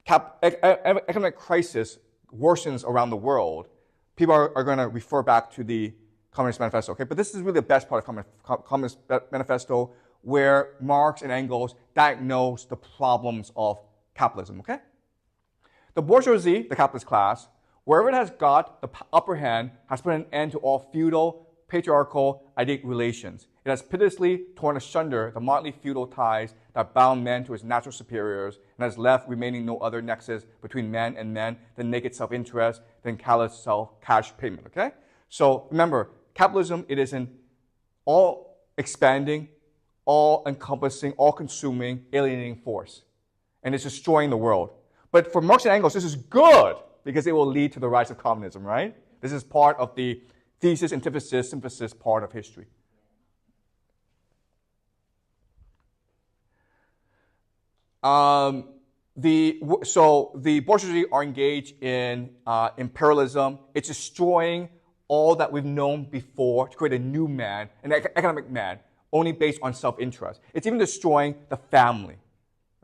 economic crisis worsens around the world, people are going to refer back to the Communist Manifesto. Okay? But this is really the best part of Communist Manifesto, where Marx and Engels diagnose the problems of capitalism. Okay? The bourgeoisie, the capitalist class, wherever it has got the upper hand, has put an end to all feudal, patriarchal, idyllic relations. It has pitilessly torn asunder the motley feudal ties that bound man to his natural superiors, and has left remaining no other nexus between man and man than naked self-interest, than callous self-cash payment. Okay? So remember, capitalism, it is an all-expanding, all-encompassing, all-consuming, alienating force. And it's destroying the world. But for Marx and Engels, this is good, because it will lead to the rise of communism, right? This is part of the thesis, antithesis, synthesis part of history. So the bourgeoisie are engaged in imperialism. It's destroying all that we've known before to create a new man, an economic man, only based on self-interest. It's even destroying the family.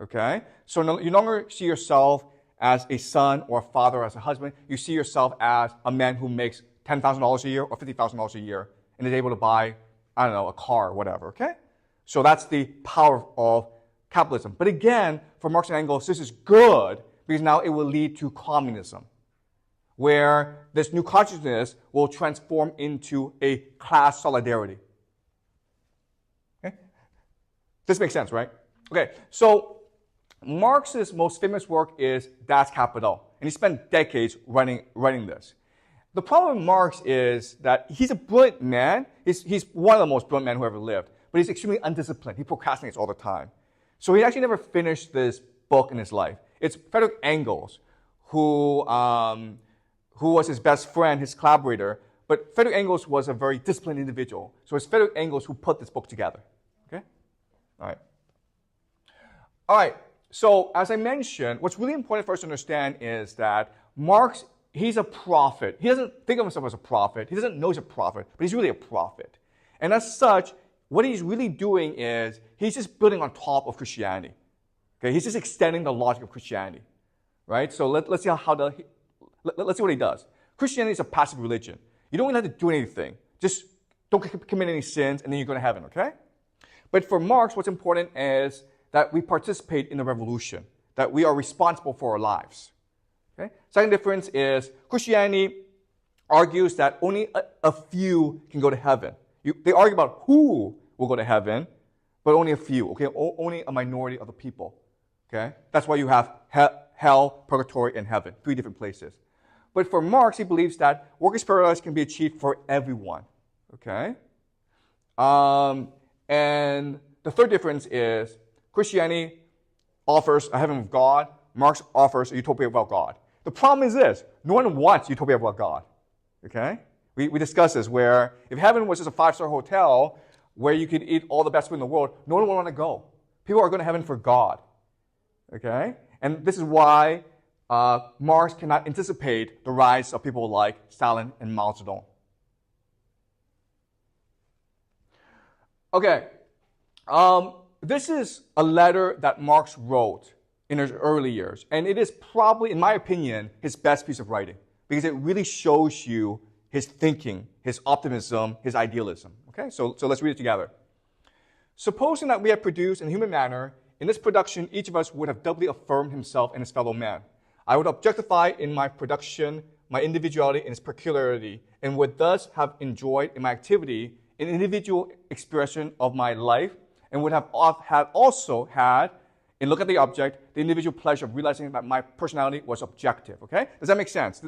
Okay? So you no longer see yourself as a son or a father or as a husband. You see yourself as a man who makes $10,000 a year or $50,000 a year and is able to buy, I don't know, a car or whatever, okay? So that's the power of capitalism. But again, for Marx and Engels, this is good because now it will lead to communism, where this new consciousness will transform into a class solidarity. Okay? This makes sense, right? Okay, so Marx's most famous work is Das Kapital, and he spent decades writing this. The problem with Marx is that he's a brilliant man. He's one of the most brilliant men who ever lived, but he's extremely undisciplined. He procrastinates all the time. So he actually never finished this book in his life. It's Friedrich Engels who was his best friend, his collaborator, but Friedrich Engels was a very disciplined individual. So it's Friedrich Engels who put this book together. Okay? All right. All right. So as I mentioned, what's really important for us to understand is that Marx, he's a prophet. He doesn't think of himself as a prophet. He doesn't know he's a prophet, but he's really a prophet. And as such, what he's really doing is he's just building on top of Christianity. Okay? He's just extending the logic of Christianity. Right? So let's see let's see what he does. Christianity is a passive religion. You don't really have to do anything. Just don't commit any sins, and then you're going to heaven, okay? But for Marx, what's important is that we participate in the revolution, that we are responsible for our lives. Okay? Second difference is Christianity argues that only a few can go to heaven. They argue about who will go to heaven, but only a few, okay? Only a minority of the people, okay? That's why you have hell, purgatory, and heaven, 3 different places. But for Marx, he believes that workers' paradise can be achieved for everyone, okay? And the third difference is Christianity offers a heaven of God. Marx offers a utopia without God. The problem is this. No one wants utopia without God. Okay? We discussed this, where if heaven was just a 5-star hotel where you could eat all the best food in the world, no one would want to go. People are going to heaven for God. Okay? And this is why Marx cannot anticipate the rise of people like Stalin and Mao Zedong. Okay. This is a letter that Marx wrote in his early years. And it is probably, in my opinion, his best piece of writing. Because it really shows you his thinking, his optimism, his idealism. Okay, so let's read it together. Supposing that we had produced in human manner, in this production each of us would have doubly affirmed himself and his fellow man. I would objectify in my production my individuality and its peculiarity, and would thus have enjoyed in my activity an individual expression of my life, and would have also had, in look at the object, the individual pleasure of realizing that my personality was objective. Okay? Does that make sense?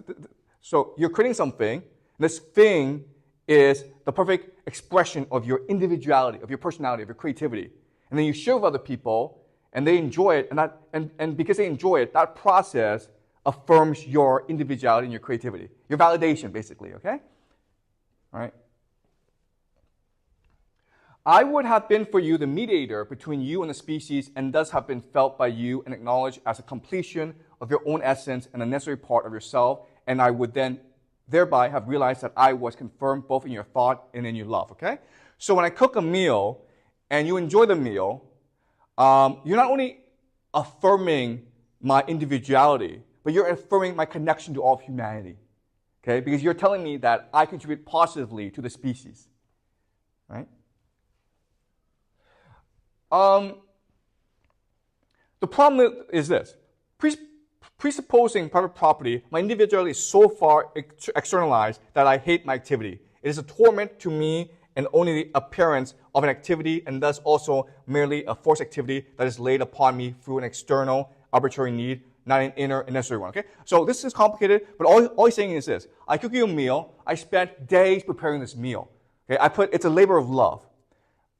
So you're creating something, and this thing is the perfect expression of your individuality, of your personality, of your creativity. And then you share with other people, and they enjoy it, and because they enjoy it, that process affirms your individuality and your creativity. Your validation, basically, okay? All right. I would have been for you the mediator between you and the species, and thus have been felt by you and acknowledged as a completion of your own essence and a necessary part of yourself, and I would then thereby have realized that I was confirmed both in your thought and in your love, okay? So when I cook a meal and you enjoy the meal, you're not only affirming my individuality, but you're affirming my connection to all of humanity, okay? Because you're telling me that I contribute positively to the species, right? The problem is this. Presupposing private property, my individuality is so far externalized that I hate my activity. It is a torment to me and only the appearance of an activity, and thus also merely a forced activity that is laid upon me through an external arbitrary need, not an inner and necessary one. Okay? So this is complicated, but all he's saying is this. I cook you a meal. I spent days preparing this meal. Okay? It's a labor of love.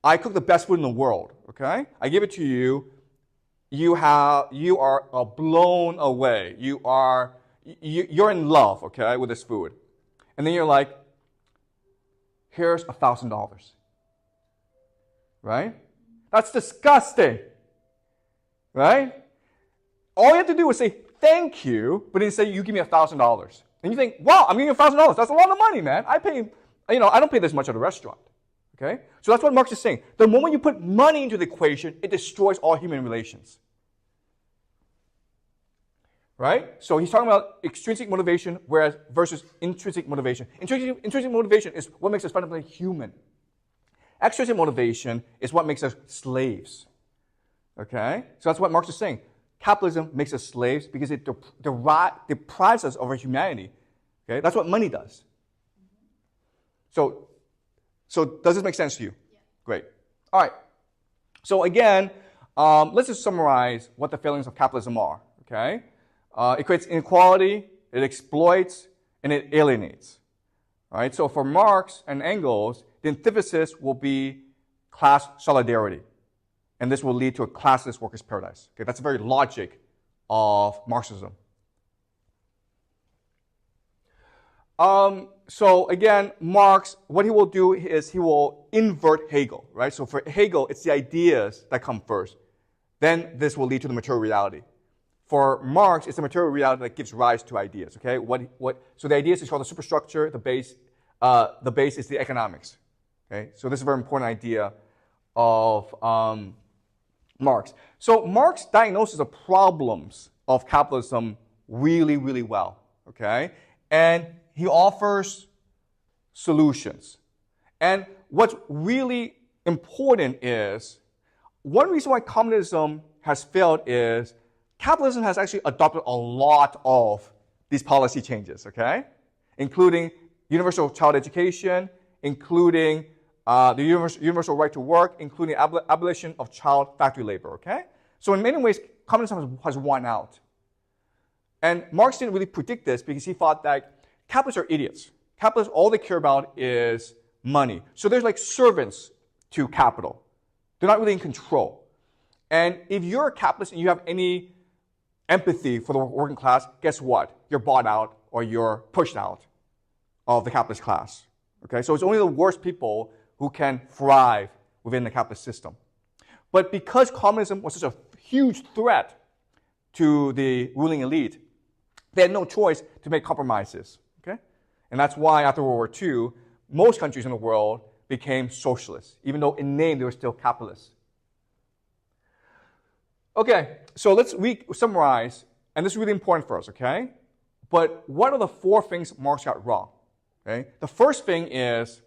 I cook the best food in the world. Okay? I give it to you. You are blown away. You're in love, okay, with this food. And then you're like, here's $1,000. Right? That's disgusting. Right? All you have to do is say thank you, but then say you give me $1,000. And you think, wow, I'm giving you $1,000. That's a lot of money, man. I don't pay this much at a restaurant. Okay? So that's what Marx is saying. The moment you put money into the equation, it destroys all human relations. Right? So he's talking about extrinsic motivation versus intrinsic motivation. Intrinsic motivation is what makes us fundamentally human. Extrinsic motivation is what makes us slaves. Okay? So that's what Marx is saying. Capitalism makes us slaves because it deprives us of our humanity. Okay? That's what money does. So does this make sense to you? Yeah. Great. All right. So again, let's just summarize what the failings of capitalism are. Okay? It creates inequality, it exploits, and it alienates. All right? So for Marx and Engels, the antithesis will be class solidarity. And this will lead to a classless workers' paradise. Okay? That's the very logic of Marxism. So again, Marx, what he will do is he will invert Hegel. Right? So for Hegel, it's the ideas that come first. Then this will lead to the material reality. For Marx, it's the material reality that gives rise to ideas. Okay, so the ideas is called the superstructure. The base is the economics. Okay, so this is a very important idea of Marx. So Marx diagnoses the problems of capitalism really, really well. Okay, and he offers solutions. And what's really important is one reason why communism has failed is capitalism has actually adopted a lot of these policy changes, okay? Including universal child education, including the universal right to work, including abolition of child factory labor, okay? So in many ways, communism has won out. And Marx didn't really predict this because he thought that capitalists are idiots. Capitalists, all they care about is money. So there's like servants to capital. They're not really in control. And if you're a capitalist and you have any empathy for the working class, guess what? You're bought out or you're pushed out of the capitalist class. Okay, so it's only the worst people who can thrive within the capitalist system. But because communism was such a huge threat to the ruling elite, they had no choice to make compromises. Okay, and that's why after World War II, most countries in the world became socialists, even though in name they were still capitalists. Okay, so let's summarize, and this is really important for us, okay? But what are the 4 things Marx got wrong? Okay? The first thing is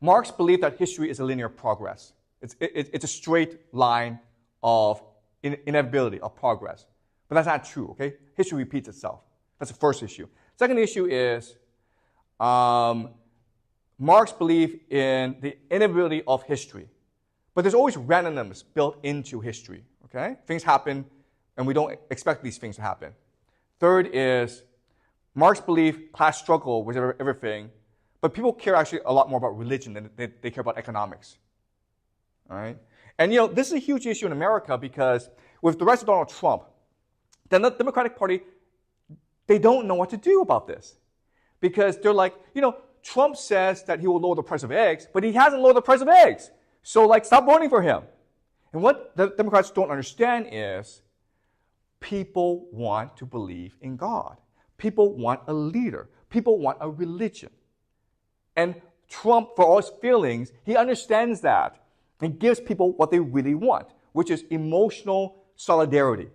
Marx believed that history is a linear progress. It's a straight line of inevitability, of progress. But that's not true, okay? History repeats itself. That's the first issue. Second issue is Marx believed in the inevitability of history. But there's always randomness built into history, okay? Things happen, and we don't expect these things to happen. Third is Marx believed class struggle was everything, but people care actually a lot more about religion than they care about economics, all right? And, this is a huge issue in America because with the rise of Donald Trump, then the Democratic Party, they don't know what to do about this. Because they're like, Trump says that he will lower the price of eggs, but he hasn't lowered the price of eggs. So, stop voting for him. And what the Democrats don't understand is people want to believe in God. People want a leader. People want a religion. And Trump, for all his feelings, he understands that and gives people what they really want, which is emotional solidarity,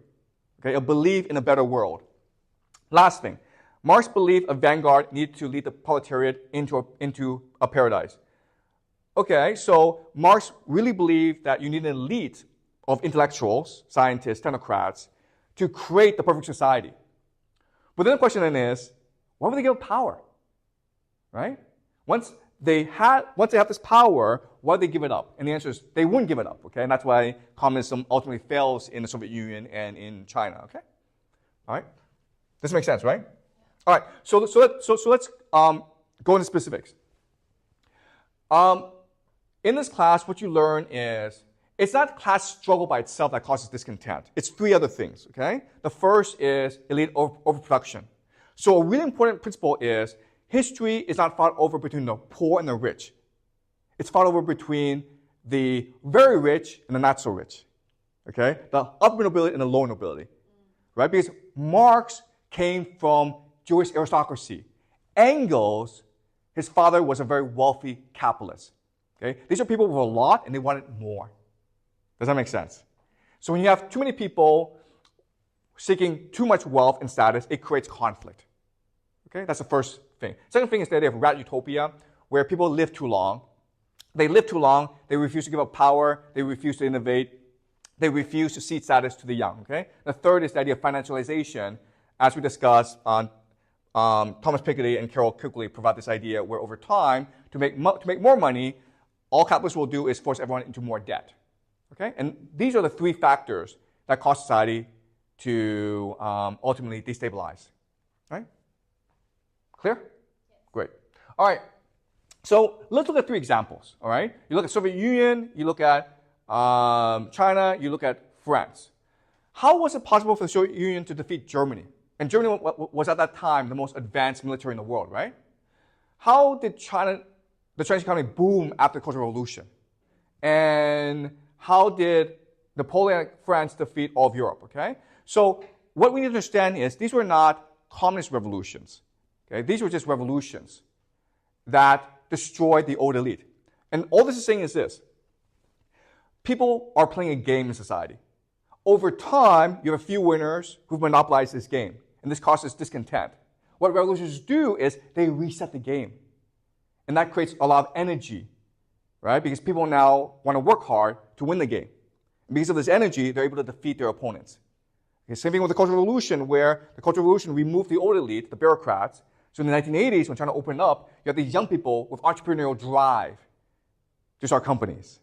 okay, a belief in a better world. Last thing, Marx believed a vanguard needed to lead the proletariat into a paradise. Okay, so Marx really believed that you need an elite of intellectuals, scientists, technocrats to create the perfect society. But then the question then is, why would they give up power? Right? Once they have this power, why would they give it up? And the answer is they wouldn't give it up. Okay, and that's why communism ultimately fails in the Soviet Union and in China. Okay, all right. This makes sense, right? All right. So let's go into specifics. In this class, what you learn is it's not class struggle by itself that causes discontent. It's three other things. Okay. The first is elite overproduction. So a really important principle is history is not fought over between the poor and the rich. It's fought over between the very rich and the not so rich. Okay? The upper nobility and the lower nobility. Right? Because Marx came from Jewish aristocracy. Engels, his father was a very wealthy capitalist. Okay? These are people with a lot and they wanted more. Does that make sense? So when you have too many people seeking too much wealth and status, it creates conflict. Okay? That's the first thing. Second thing is the idea of rat utopia, where people live too long. They live too long, they refuse to give up power, they refuse to innovate, they refuse to cede status to the young. Okay? The third is the idea of financialization, as we discussed on Thomas Piketty and Carol Quigley provide this idea where over time, to make more money, all capitalists will do is force everyone into more debt. Okay? And these are the three factors that cause society to ultimately destabilize. Right? Clear? Yes. Great. All right. So let's look at three examples. All right. You look at Soviet Union. You look at China. You look at France. How was it possible for the Soviet Union to defeat Germany? And Germany was at that time the most advanced military in the world, right? How did the Chinese economy boom after the Cultural Revolution? And how did Napoleonic France defeat all of Europe? Okay. So what we need to understand is these were not communist revolutions. Okay? These were just revolutions that destroyed the old elite. And all this is saying is this. People are playing a game in society. Over time, you have a few winners who've monopolized this game. And this causes discontent. What revolutions do is they reset the game. And that creates a lot of energy, right? Because people now want to work hard to win the game. And because of this energy, they're able to defeat their opponents. Okay, same thing with the Cultural Revolution, where the Cultural Revolution removed the old elite, the bureaucrats. So in the 1980s, when China opened up, you have these young people with entrepreneurial drive to start companies.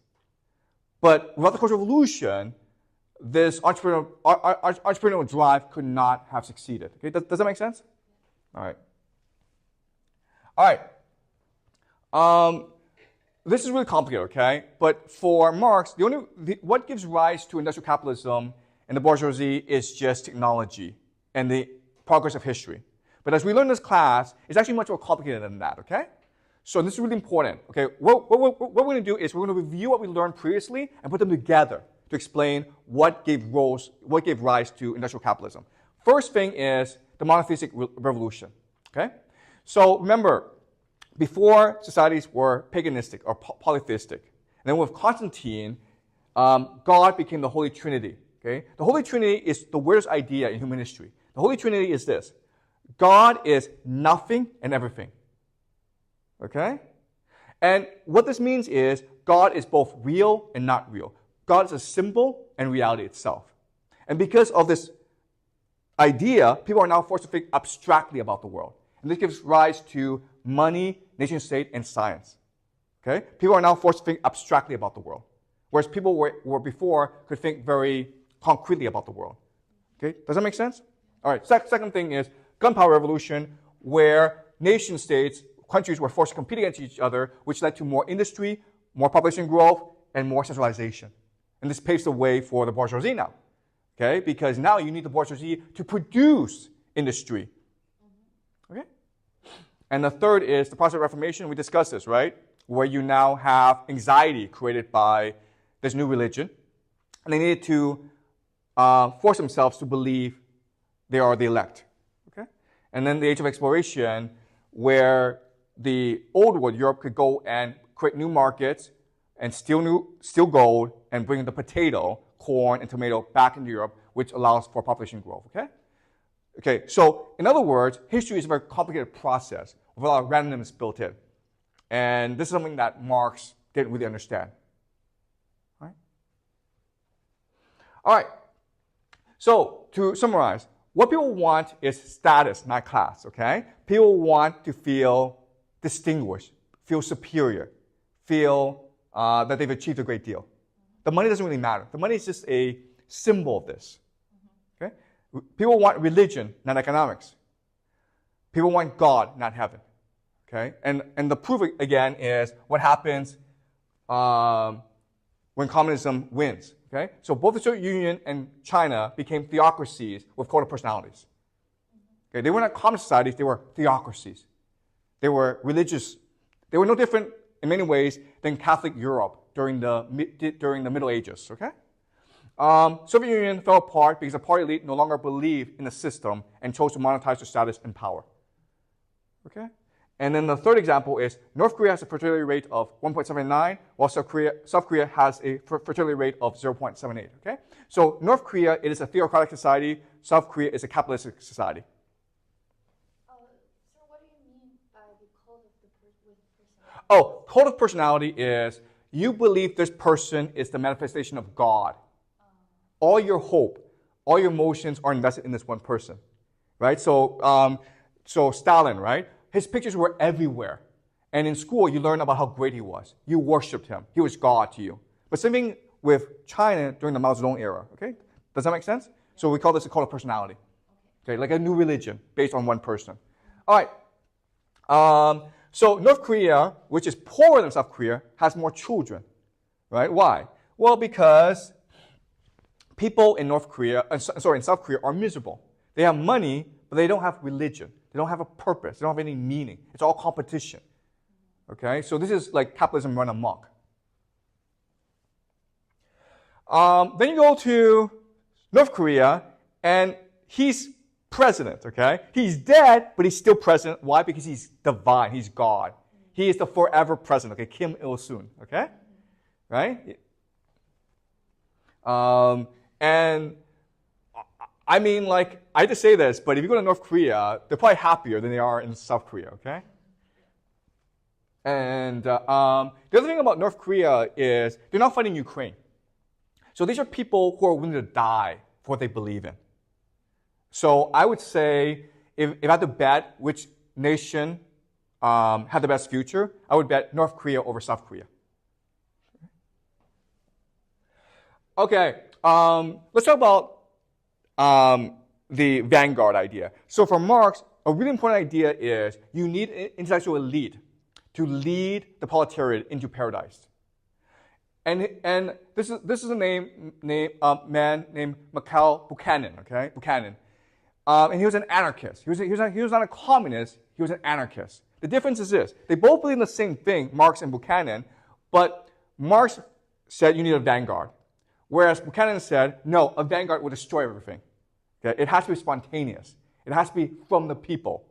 But without the Cultural Revolution, this entrepreneurial drive could not have succeeded. Okay, does that make sense? All right. All right. This is really complicated, okay? But for Marx, what gives rise to industrial capitalism and the bourgeoisie is just technology and the progress of history. But as we learn in this class, it's actually much more complicated than that, okay? So this is really important, okay? What we're going to do is we're going to review what we learned previously and put them together to explain what gave rise to industrial capitalism. First thing is the monotheistic revolution, okay? So remember, before societies were paganistic or polytheistic, and then with Constantine, God became the Holy Trinity, okay? The Holy Trinity is the weirdest idea in human history. The Holy Trinity is this. God is nothing and everything. Okay? And what this means is God is both real and not real. God is a symbol and reality itself. And because of this idea, people are now forced to think abstractly about the world. And this gives rise to money, nation state, and science. Okay? People are now forced to think abstractly about the world. Whereas people were before could think very concretely about the world. Okay? Does that make sense? All right. Second thing is gunpowder revolution, where nation states, countries were forced to compete against each other, which led to more industry, more population growth, and more centralization. And this paves the way for the bourgeoisie now. Okay? Because now you need the bourgeoisie to produce industry. Okay? And the third is the process of Reformation. We discussed this, right? Where you now have anxiety created by this new religion. And they needed to force themselves to believe they are the elect. Okay? And then the age of exploration, where the old world, Europe, could go and create new markets and steal gold and bring the potato, corn, and tomato back into Europe, which allows for population growth. Okay? Okay, so in other words, history is a very complicated process with a lot of randomness built in. And this is something that Marx didn't really understand. All right? All right. So to summarize, what people want is status, not class. Okay? People want to feel distinguished, feel superior, feel that they've achieved a great deal. The money doesn't really matter. The money is just a symbol of this. Okay? People want religion, not economics. People want God, not heaven. Okay? And the proof, again, is what happens when communism wins. Okay? So both the Soviet Union and China became theocracies with cult of personalities. Okay? They were not communist societies, they were theocracies. They were religious. They were no different in many ways than Catholic Europe during the Middle Ages. Okay? Soviet Union fell apart because the party elite no longer believed in the system and chose to monetize their status and power. Okay? And then the third example is North Korea has a fertility rate of 1.79, while South Korea has a fertility rate of 0.78. Okay? So North Korea, it is a theocratic society. South Korea is a capitalistic society. So what do you mean by the cult of the personality? Oh, cult of personality is you believe this person is the manifestation of God. All your hope, all your emotions are invested in this one person. Right? So Stalin, right? His pictures were everywhere. And in school, you learned about how great he was. You worshipped him. He was God to you. But same thing with China during the Mao Zedong era. Okay? Does that make sense? So we call this a cult of personality. Okay, like a new religion based on one person. All right. So North Korea, which is poorer than South Korea, has more children. Right? Why? Well, because people in South Korea are miserable. They have money, but they don't have religion. They don't have a purpose. They don't have any meaning. It's all competition. Okay? So this is like capitalism run amok. Then you go to North Korea, and he's president. Okay? He's dead, but he's still president. Why? Because he's divine. He's God. He is the forever president. Okay? Kim Il-sung. Okay? Right? And I mean, like, I hate to say this, but if you go to North Korea, they're probably happier than they are in South Korea, okay? And the other thing about North Korea is they're not fighting Ukraine. So these are people who are willing to die for what they believe in. So I would say, if I had to bet which nation had the best future, I would bet North Korea over South Korea. Okay, let's talk about the vanguard idea. So for Marx, a really important idea is you need an intellectual elite to lead the proletariat into paradise. And this is a man named Mikhail Buchanan. Okay, Buchanan, and he was an anarchist. He was not a communist. He was an anarchist. The difference is this: they both believe in the same thing, Marx and Buchanan, but Marx said you need a vanguard. Whereas Buchanan said, no, a vanguard will destroy everything. Okay? It has to be spontaneous. It has to be from the people.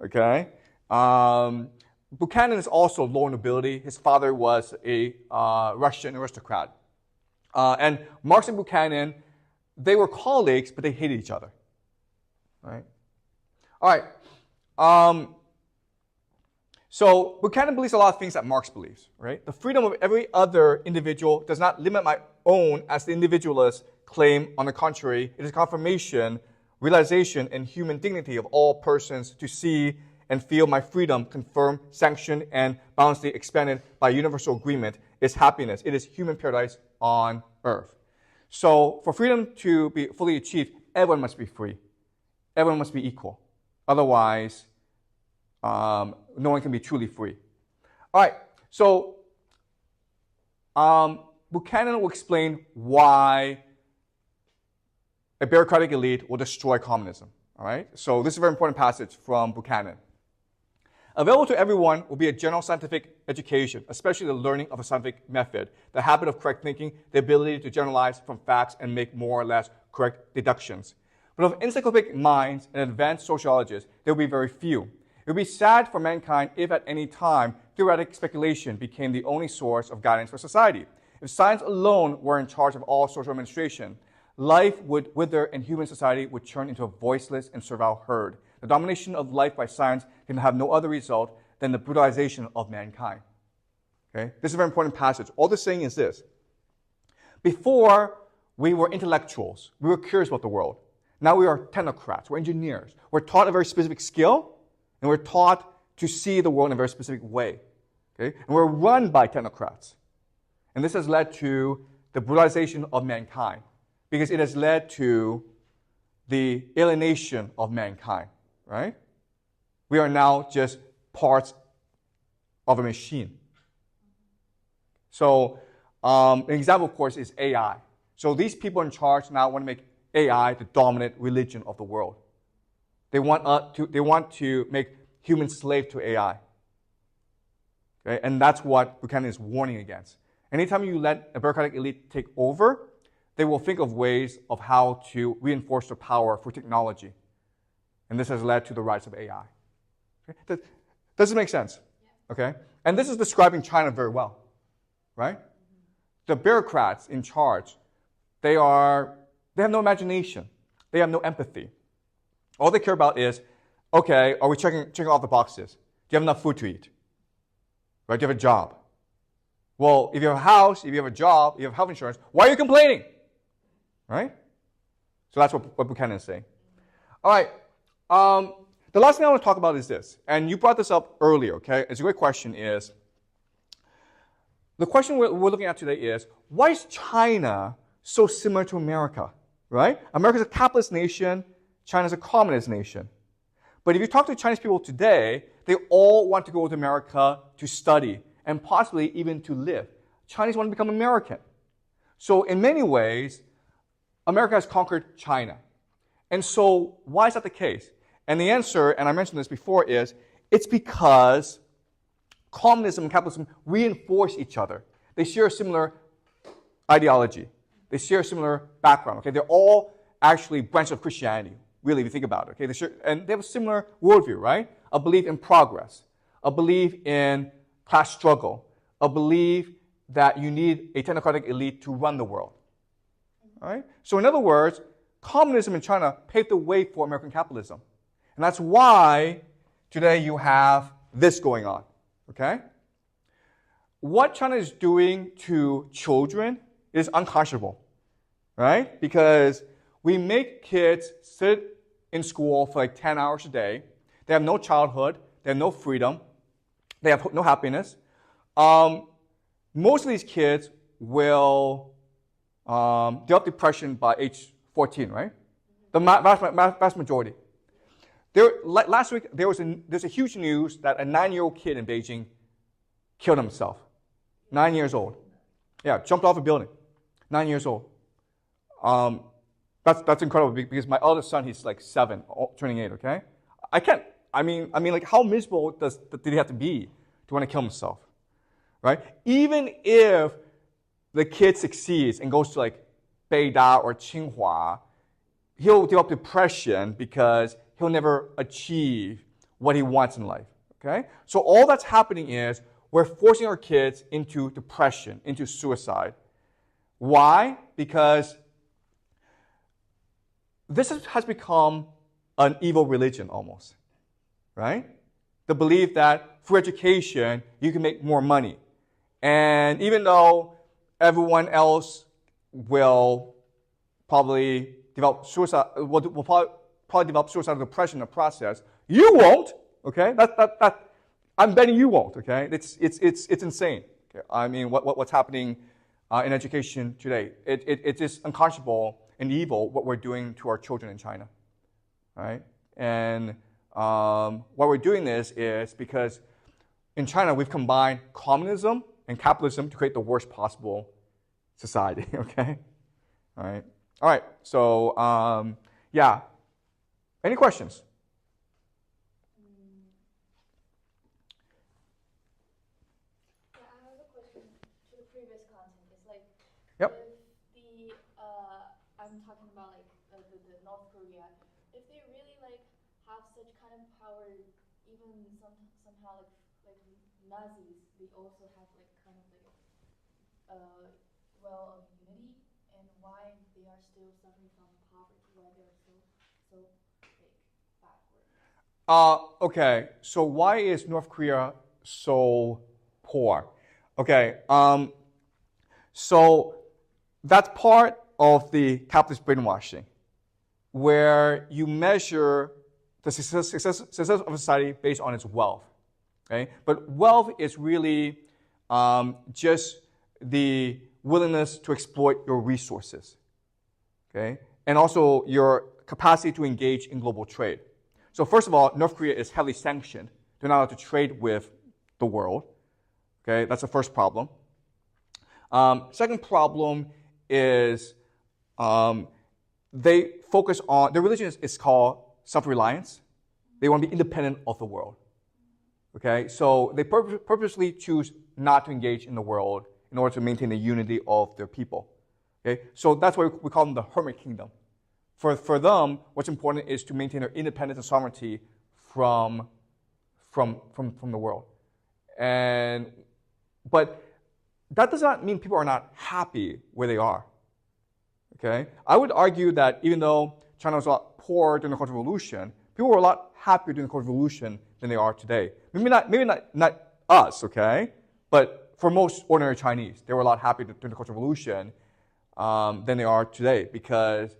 Okay? Buchanan is also low nobility. His father was a Russian aristocrat. And Marx and Buchanan, they were colleagues, but they hated each other. Right? All right. So Buchanan believes a lot of things that Marx believes, right? The freedom of every other individual does not limit my own as the individualist claim. On the contrary, it is confirmation, realization, and human dignity of all persons to see and feel my freedom confirmed, sanctioned, and boundlessly expanded by universal agreement is happiness. It is human paradise on earth. So for freedom to be fully achieved, everyone must be free. Everyone must be equal. Otherwise, no one can be truly free. All right, so Buchanan will explain why a bureaucratic elite will destroy communism. All right, so this is a very important passage from Buchanan. Available to everyone will be a general scientific education, especially the learning of a scientific method, the habit of correct thinking, the ability to generalize from facts and make more or less correct deductions. But of encyclopedic minds and advanced sociologists, there will be very few. It would be sad for mankind if at any time theoretic speculation became the only source of guidance for society. If science alone were in charge of all social administration, life would wither and human society would turn into a voiceless and servile herd. The domination of life by science can have no other result than the brutalization of mankind. Okay? This is a very important passage. All this saying is this. Before, we were intellectuals. We were curious about the world. Now we are technocrats. We're engineers. We're taught a very specific skill, and we're taught to see the world in a very specific way. Okay? And we're run by technocrats. And this has led to the brutalization of mankind, because it has led to the alienation of mankind. Right? We are now just parts of a machine. So an example, of course, is AI. So these people in charge now want to make AI the dominant religion of the world. They want to make humans slave to AI. Okay? And that's what Buchanan is warning against. Anytime you let a bureaucratic elite take over, they will think of ways of how to reinforce their power through technology. And this has led to the rise of AI. Okay? Does it make sense? Okay? And this is describing China very well, right? The bureaucrats in charge, they have no imagination. They have no empathy. All they care about is, okay, are we checking off the boxes? Do you have enough food to eat? Right? Do you have a job? Well, if you have a house, if you have a job, if you have health insurance, why are you complaining? Right? So that's what Buchanan is saying. All right. The last thing I want to talk about is this, and you brought this up earlier, okay? It's a great question is, the question we're looking at today is, why is China so similar to America, right? America is a capitalist nation, China is a communist nation. But if you talk to Chinese people today, they all want to go to America to study and possibly even to live. Chinese want to become American. So in many ways, America has conquered China. And so why is that the case? And the answer, and I mentioned this before, is it's because communism and capitalism reinforce each other. They share a similar ideology. They share a similar background. Okay, they're all actually branches of Christianity, really, if you think about it. Okay, and they have a similar worldview, right? A belief in progress, a belief in class struggle, a belief that you need a technocratic elite to run the world. All right? So in other words, communism in China paved the way for American capitalism. And that's why today you have this going on, okay? What China is doing to children is unconscionable, right? Because we make kids sit in school for like 10 hours a day. They have no childhood. They have no freedom. They have no happiness. Most of these kids will develop depression by age 14, right? The vast majority. Last week, there's a huge news that a 9-year-old kid in Beijing killed himself. 9 years old. Yeah, jumped off a building. 9 years old. That's incredible because my eldest son, he's like 7, turning 8, okay? I mean, like how miserable did he have to be to want to kill himself, right? Even if the kid succeeds and goes to like Beida or Tsinghua, he'll develop depression because he'll never achieve what he wants in life, okay? So all that's happening is we're forcing our kids into depression, into suicide. Why? Because this has become an evil religion almost, right? the belief that through education, you can make more money. And even though everyone else will probably develop suicide, will probably develop suicidal depression in the process, you won't, okay? I'm betting you won't, okay? It's insane. Okay? I mean, what's happening in education today? It is unconscionable and evil what we're doing to our children in China, right? And why we're doing this is because in China we've combined communism and capitalism to create the worst possible society, okay? All right, so yeah. Any questions? Yeah, I have a question to the previous content. It's like, Yep. if I'm talking about like the North Korea, if they really like have such kind of power, even somehow like Nazis, they also have like kind of like well of unity, and why they are still suffering from poverty, why they're so like backward. Okay, so why is North Korea so poor? Okay, so that's part of the capitalist brainwashing, where you measure the success of a society based on its wealth. Okay? But wealth is really just the willingness to exploit your resources. Okay? And also your capacity to engage in global trade. So first of all, North Korea is heavily sanctioned. They're not allowed to trade with the world. Okay? That's the first problem. Second problem is they focus on, their religion is called self-reliance. They want to be independent of the world. Okay, so they purposely choose not to engage in the world in order to maintain the unity of their people. Okay, so that's why we call them the hermit kingdom. For them, what's important is to maintain their independence and sovereignty from the world. But that does not mean people are not happy where they are. Okay, I would argue that even though China was a lot poorer during the Cultural Revolution, people were a lot happier during the Cultural Revolution than they are today. Maybe not us, okay? But for most ordinary Chinese, they were a lot happier during the Cultural Revolution than they are today, because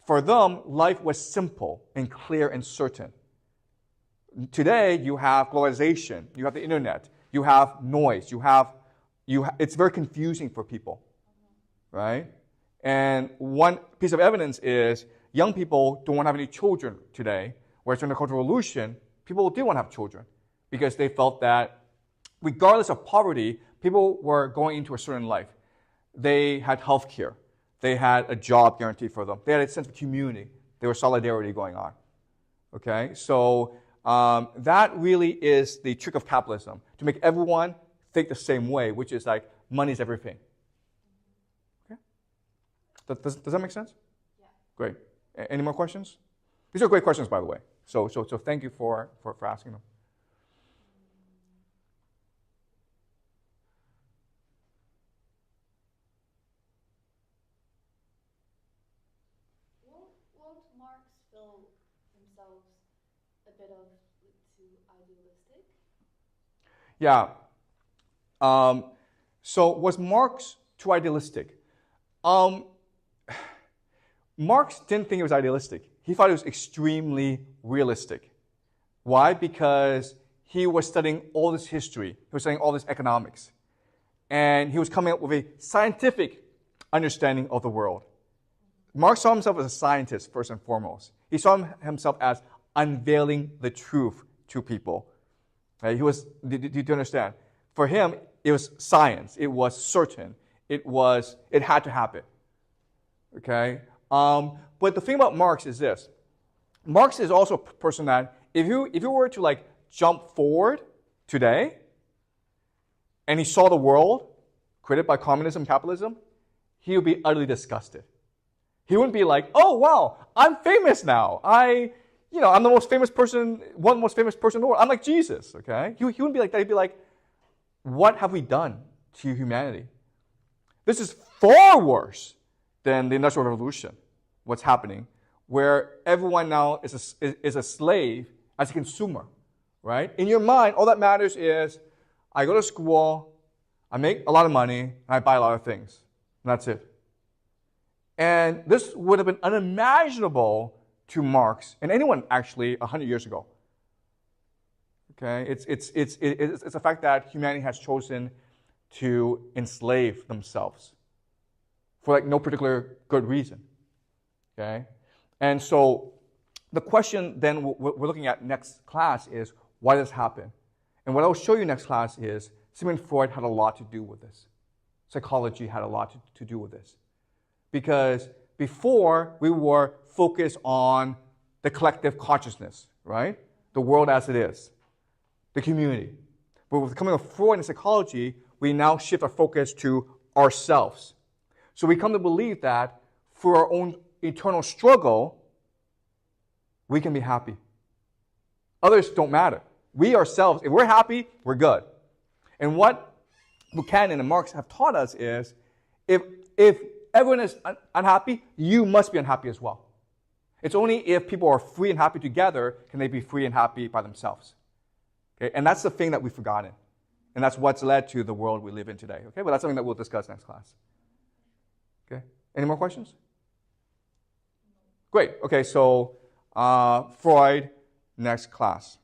for them, life was simple and clear and certain. Today, you have globalization, you have the internet, you have noise, it's very confusing for people, right? And one piece of evidence is young people don't want to have any children today, whereas during the Cultural Revolution, people did want to have children because they felt that regardless of poverty, people were going into a certain life. They had health care. They had a job guaranteed for them. They had a sense of community. There was solidarity going on. Okay? So that really is the trick of capitalism, to make everyone think the same way, which is like money is everything. Okay? Does that make sense? Yeah. Great. Any more questions? These are great questions, by the way. So thank you for asking them. Won't Marx feel himself a bit of too idealistic? Yeah. So was Marx too idealistic? Marx didn't think it was idealistic. He thought it was extremely realistic. Why? Because he was studying all this history. He was studying all this economics. And he was coming up with a scientific understanding of the world. Marx saw himself as a scientist, first and foremost. He saw himself as unveiling the truth to people. Right? Do you understand? For him, it was science. It was certain. It had to happen. Okay? But the thing about Marx is this. Marx is also a person that if you were to like jump forward today and he saw the world created by communism, capitalism, he would be utterly disgusted. He wouldn't be like, oh wow, I'm famous now. I'm the most famous person, one of the most famous person in the world. I'm like Jesus, okay? He wouldn't be like that. He'd be like, what have we done to humanity? This is far worse than the Industrial Revolution, what's happening, where everyone now is a slave as a consumer right? In your mind, all that matters is I go to school, I make a lot of money, and I buy a lot of things. And that's it. And this would have been unimaginable to Marx and anyone actually 100 years ago. Okay, it's a fact that humanity has chosen to enslave themselves for like no particular good reason. Okay, and so the question then we're looking at next class is why does this happen? And what I'll show you next class is Sigmund Freud had a lot to do with this. Psychology had a lot to do with this. Because before we were focused on the collective consciousness, right? The world as it is, the community. But with the coming of Freud and psychology, we now shift our focus to ourselves. So we come to believe that for our own eternal struggle, we can be happy. Others don't matter. We ourselves, if we're happy, we're good. And what Buchanan and Marx have taught us is, if everyone is unhappy, you must be unhappy as well. It's only if people are free and happy together can they be free and happy by themselves. Okay? And that's the thing that we've forgotten. And that's what's led to the world we live in today. Okay? But that's something that we'll discuss next class. Okay? Any more questions? Great. Okay, so Freud, next class.